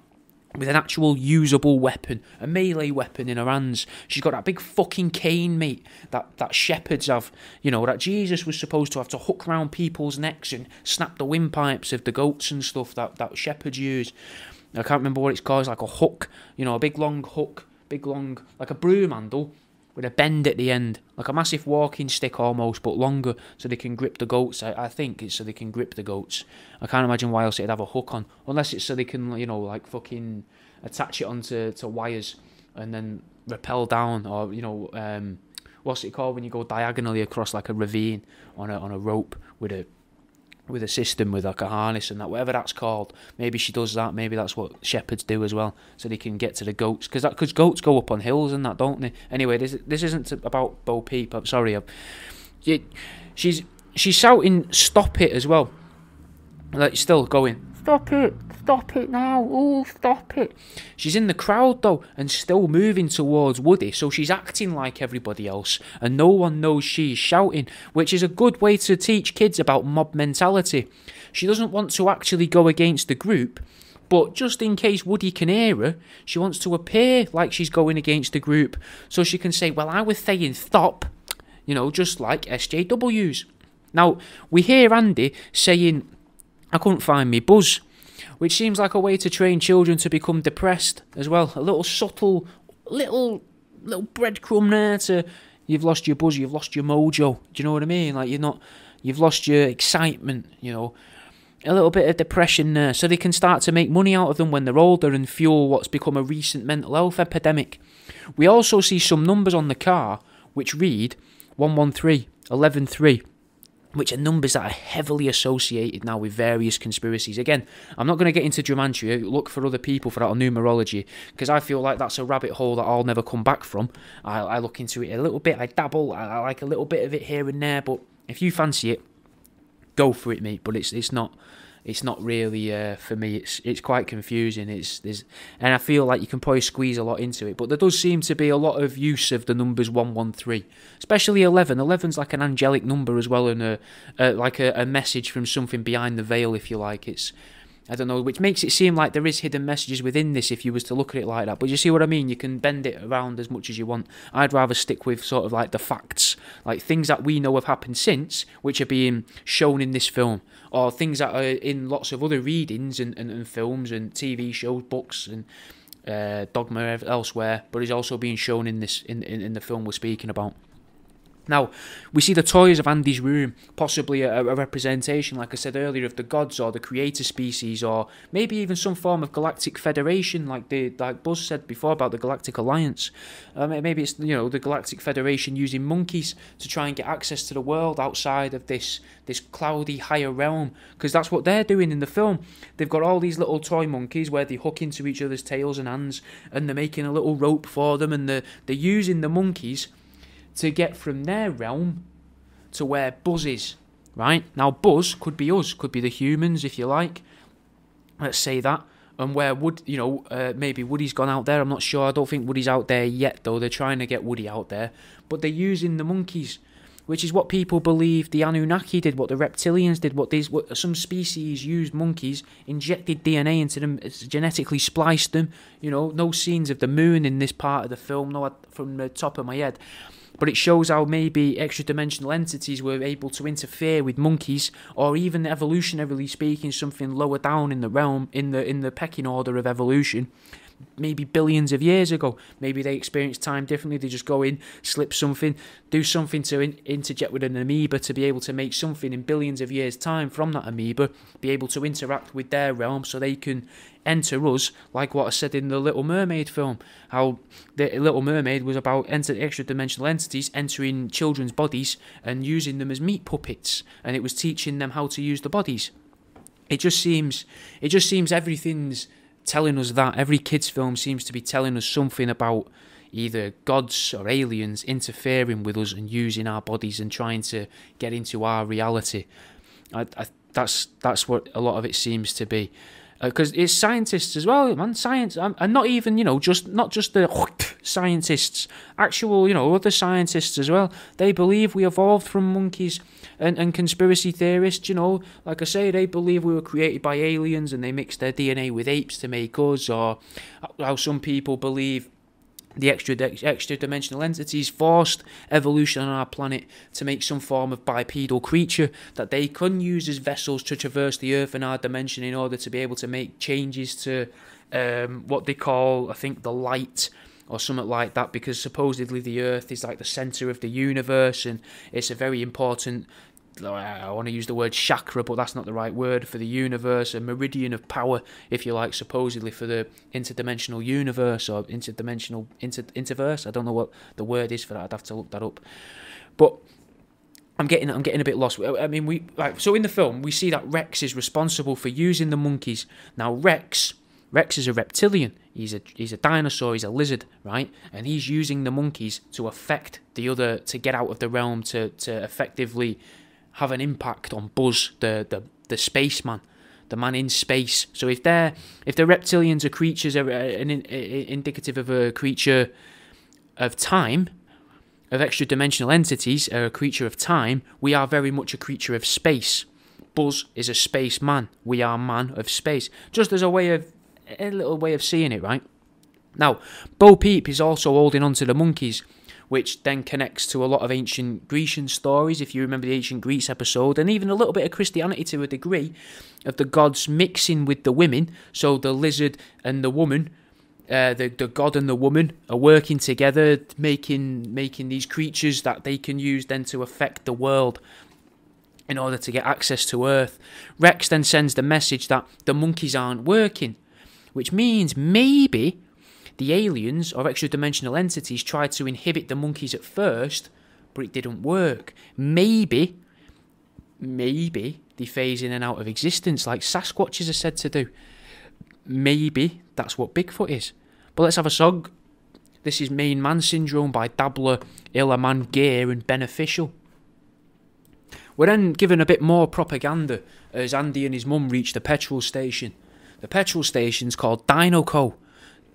with an actual usable weapon, a melee weapon in her hands. She's got that big fucking cane, mate, that shepherds have, that Jesus was supposed to have to hook round people's necks and snap the windpipes of the goats and stuff that shepherds use. I can't remember what it's called. It's like a hook, a big long hook, like a broom handle with a bend at the end, like a massive walking stick almost, but longer, so they can grip the goats. I think it's so they can grip the goats. I can't imagine why else it'd have a hook on, unless it's so they can, fucking attach it onto wires and then rappel down, or what's it called when you go diagonally across like a ravine on a rope with a system with like a harness and that, whatever that's called. Maybe she does that. Maybe that's what shepherds do as well, so they can get to the goats, because goats go up on hills and that, don't they? Anyway, this isn't about Bo Peep. I'm sorry. She's shouting "stop it" as well, like still going stop it now, oh, stop it. She's in the crowd though, and still moving towards Woody, so she's acting like everybody else, and no one knows she's shouting, which is a good way to teach kids about mob mentality. She doesn't want to actually go against the group, but just in case Woody can hear her, she wants to appear like she's going against the group, so she can say, well, I was saying stop, you know, just like SJWs. Now, we hear Andy saying, I couldn't find me buzz, which seems like a way to train children to become depressed as well. A little subtle, little breadcrumb there to, you've lost your buzz, you've lost your mojo. Do you know what I mean? Like, you've lost your excitement, you know. A little bit of depression there, so they can start to make money out of them when they're older and fuel what's become a recent mental health epidemic. We also see some numbers on the car which read 113, 113, which are numbers that are heavily associated now with various conspiracies. Again, I'm not going to get into gematria, look for other people for that, or numerology, because I feel like that's a rabbit hole that I'll never come back from. I look into it a little bit, I dabble, I like a little bit of it here and there, but if you fancy it, go for it, mate. But it's not really for me. It's quite confusing. And I feel like you can probably squeeze a lot into it. But there does seem to be a lot of use of the numbers 113, especially 11. 11's like an angelic number as well, and a message from something behind the veil, if you like. I don't know, which makes it seem like there is hidden messages within this if you was to look at it like that. But you see what I mean? You can bend it around as much as you want. I'd rather stick with sort of like the facts, like things that we know have happened since, which are being shown in this film, or things that are in lots of other readings and films and TV shows, books and dogma elsewhere, but is also being shown in this in the film we're speaking about. Now, we see the toys of Andy's room, possibly a representation, like I said earlier, of the gods or the creator species, or maybe even some form of galactic federation, like Buzz said before about the Galactic Alliance. Maybe it's, you know, the Galactic Federation using monkeys to try and get access to the world outside of this cloudy higher realm, because that's what they're doing in the film. They've got all these little toy monkeys where they hook into each other's tails and hands, and they're making a little rope for them, and they're using the monkeys to get from their realm to where Buzz is, right? Now, Buzz could be us, could be the humans, if you like. Let's say that. And where maybe Woody's gone out there, I'm not sure. I don't think Woody's out there yet, though. They're trying to get Woody out there. But they're using the monkeys, which is what people believe the Anunnaki did, what the reptilians did, what some species used monkeys, injected DNA into them, genetically spliced them. You know, no scenes of the moon in this part of the film, no, from the top of my head. But it shows how maybe extra-dimensional entities were able to interfere with monkeys, or even evolutionarily speaking, something lower down in the realm, in the pecking order of evolution, maybe billions of years ago. Maybe they experienced time differently. They just go in, slip something, do something to interject with an amoeba to be able to make something in billions of years' time from that amoeba, be able to interact with their realm so they can enter us, like what I said in the Little Mermaid film, how the Little Mermaid was about extra-dimensional entities entering children's bodies and using them as meat puppets, and it was teaching them how to use the bodies. It just seems everything's telling us that. Every kids' film seems to be telling us something about either gods or aliens interfering with us and using our bodies and trying to get into our reality. That's what a lot of it seems to be. Because it's scientists as well, man. Science, and not even, not just the scientists, actual, other scientists as well. They believe we evolved from monkeys, and conspiracy theorists, like I say, they believe we were created by aliens and they mixed their DNA with apes to make us, or how some people believe the extra-dimensional entities forced evolution on our planet to make some form of bipedal creature that they couldn't use as vessels to traverse the Earth and our dimension in order to be able to make changes to what they call, I think, the light or something like that, because supposedly the Earth is like the centre of the universe and it's a very important, I want to use the word chakra, but that's not the right word for the universe, a meridian of power, if you like, supposedly for the interdimensional universe or interverse. I don't know what the word is for that. I'd have to look that up. But I'm getting a bit lost. I mean, so in the film we see that Rex is responsible for using the monkeys. Now Rex is a reptilian. He's a dinosaur. He's a lizard, right? And he's using the monkeys to affect the other, to get out of the realm, to effectively have an impact on Buzz, the spaceman, the man in space. So if the reptilians are creatures, are indicative of a creature of time, of extra-dimensional entities, are a creature of time, we are very much a creature of space. Buzz is a space man. We are man of space. Just as a little way of seeing it, right? Now, Bo Peep is also holding on to the monkeys, which then connects to a lot of ancient Grecian stories, if you remember the ancient Greece episode, and even a little bit of Christianity to a degree, of the gods mixing with the women. So the lizard and the woman, the god and the woman are working together, making these creatures that they can use then to affect the world in order to get access to Earth. Rex then sends the message that the monkeys aren't working, which means maybe the aliens or extra-dimensional entities tried to inhibit the monkeys at first, but it didn't work. Maybe they phase in and out of existence like Sasquatches are said to do. Maybe that's what Bigfoot is. But let's have a song. This is Main Man Syndrome by Dabbler, Illerman, Gear and Beneficial. We're then given a bit more propaganda as Andy and his mum reach the petrol station. The petrol station's called Dinoco.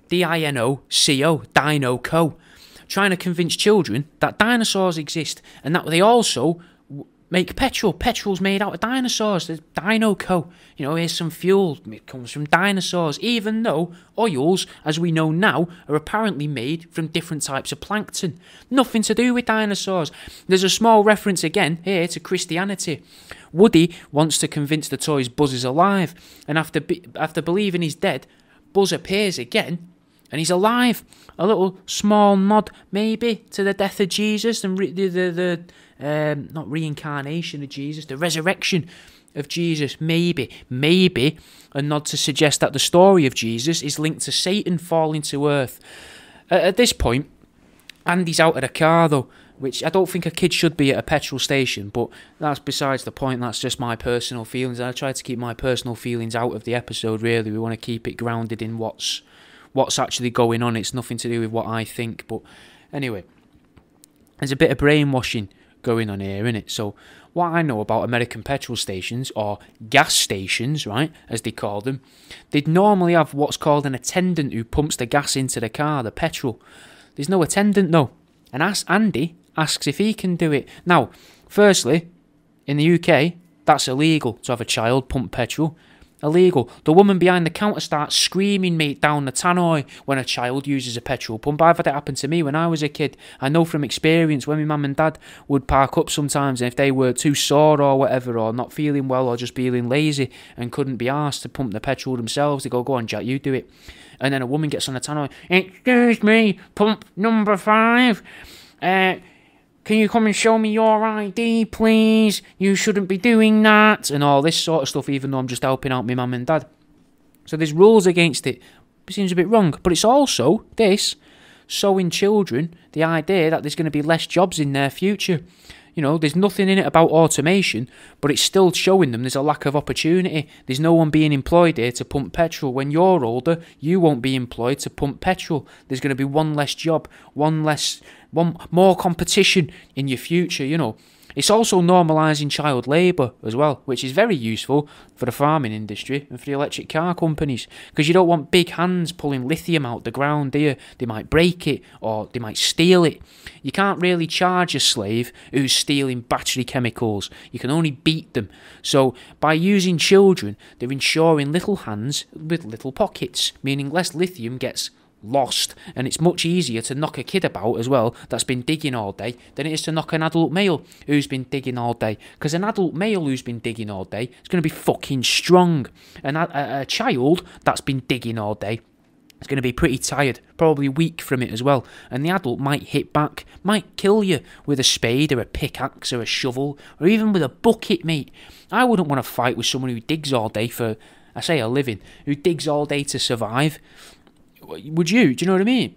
D-I-N-O-C-O, Dinoco. Trying to convince children that dinosaurs exist and that they also make petrol. Petrol's made out of dinosaurs. There's Dinoco. You know, here's some fuel. It comes from dinosaurs. Even though oils, as we know now, are apparently made from different types of plankton. Nothing to do with dinosaurs. There's a small reference again here to Christianity. Woody wants to convince the toys Buzz is alive. And after believing he's dead, Buzz appears again. And he's alive. A little small nod, maybe, to the death of Jesus and not reincarnation of Jesus, the resurrection of Jesus. Maybe a nod to suggest that the story of Jesus is linked to Satan falling to earth. At this point, Andy's out of the car, though, which I don't think a kid should be at a petrol station, but that's besides the point. That's just my personal feelings. I try to keep my personal feelings out of the episode, really. We want to keep it grounded in what's actually going on. It's nothing to do with what I think. But anyway, there's a bit of brainwashing going on here, innit? So what I know about American petrol stations, or gas stations, right, as they call them, they'd normally have what's called an attendant who pumps the gas into the car, the petrol. There's no attendant, though. And Andy asks if he can do it. Now, firstly, in the UK, that's illegal to have a child pump petrol. Illegal. The woman behind the counter starts screaming, mate, down the tannoy when a child uses a petrol pump. I've had it happen to me when I was a kid. I know from experience when my mum and dad would park up sometimes, and if they were too sore or whatever, or not feeling well, or just feeling lazy and couldn't be asked to pump the petrol themselves, they go on, Jack, you do it. And then a woman gets on the tannoy, excuse me, pump number 5. Can you come and show me your ID, please? You shouldn't be doing that. And all this sort of stuff, even though I'm just helping out my mum and dad. So there's rules against it. It seems a bit wrong. But it's also this, showing children the idea that there's going to be less jobs in their future. You know, there's nothing in it about automation, but it's still showing them there's a lack of opportunity. There's no one being employed here to pump petrol. When you're older, you won't be employed to pump petrol. There's going to be one less job, one more competition in your future, you know. It's also normalising child labour as well, which is very useful for the farming industry and for the electric car companies, because you don't want big hands pulling lithium out the ground, do you? They might break it or they might steal it. You can't really charge a slave who's stealing battery chemicals. You can only beat them. So by using children, they're ensuring little hands with little pockets, meaning less lithium gets lost, and it's much easier to knock a kid about as well that's been digging all day than it is to knock an adult male who's been digging all day, because an adult male who's been digging all day is going to be fucking strong, and a child that's been digging all day is going to be pretty tired, probably weak from it as well, and the adult might hit back, might kill you with a spade or a pickaxe or a shovel or even with a bucket, mate. I wouldn't want to fight with someone who digs all day for, I say, a living, who digs all day to survive. Would you? Do you know what I mean?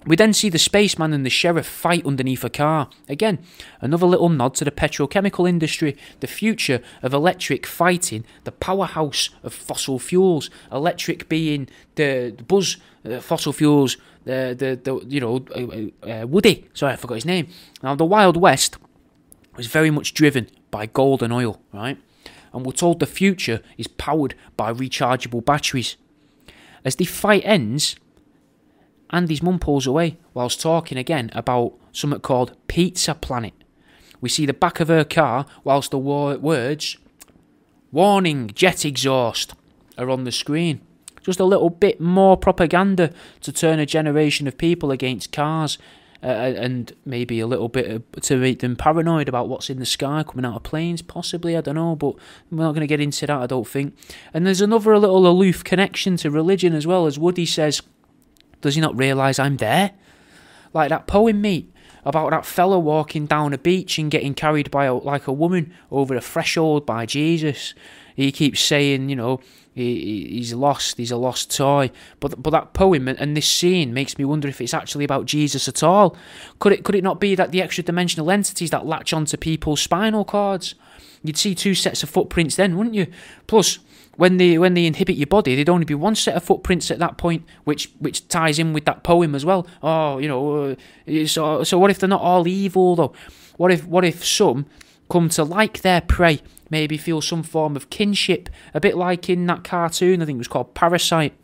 We then see the spaceman and the sheriff fight underneath a car. Again, another little nod to the petrochemical industry, the future of electric fighting the powerhouse of fossil fuels. Electric being the buzz, fossil fuels, Woody. Sorry, I forgot his name. Now, the Wild West was very much driven by gold and oil, right? and we're told the future is powered by rechargeable batteries. As the fight ends, Andy's mum pulls away whilst talking again about something called Pizza Planet. We see the back of her car whilst the words, "Warning, jet exhaust," are on the screen. Just a little bit more propaganda to turn a generation of people against cars, and maybe a little bit to make them paranoid about what's in the sky coming out of planes, possibly, I don't know, but we're not going to get into that, I don't think. And there's another little aloof connection to religion as well, as Woody says, "Does he not realise I'm there?" Like that poem, mate, about that fella walking down a beach and getting carried by like a woman over a threshold by Jesus. He keeps saying, you know, he's lost, he's a lost toy. But that poem and this scene makes me wonder if it's actually about Jesus at all. Could it not be that the extra dimensional entities that latch onto people's spinal cords? You'd see two sets of footprints then, wouldn't you? Plus, when they inhibit your body, there'd only be one set of footprints at that point, which ties in with that poem as well. Oh, you know, so what if they're not all evil though? What if some come to like their prey, maybe feel some form of kinship, a bit like in that cartoon, I think it was called Parasite.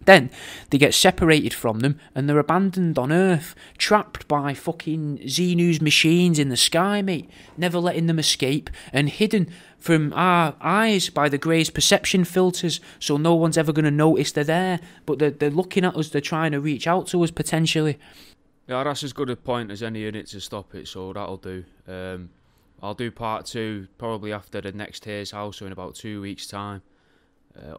Then they get separated from them and they're abandoned on Earth, trapped by fucking Xenu's machines in the sky, mate, never letting them escape, and hidden from our eyes by the Grey's perception filters, so no one's ever going to notice they're there, but they're looking at us, they're trying to reach out to us potentially. Yeah, that's as good a point as any in it to stop it, so that'll do. I'll do part 2 probably after the next Here's House, or in about 2 weeks' time.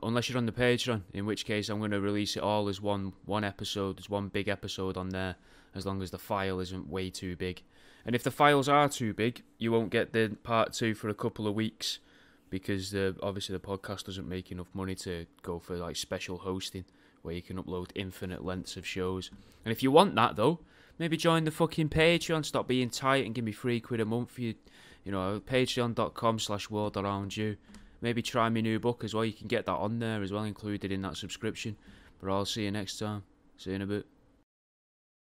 Unless you're on the Patreon, in which case I'm going to release it all as one episode. There's one big episode on there, as long as the file isn't way too big. And if the files are too big, you won't get the part 2 for a couple of weeks, because obviously the podcast doesn't make enough money to go for like special hosting, where you can upload infinite lengths of shows. And if you want that though, maybe join the fucking Patreon, stop being tight and give me £3 a month for you know, patreon.com/worldaroundyou. Maybe try my new book as well. You can get that on there as well, included in that subscription. But I'll see you next time. See you in a bit.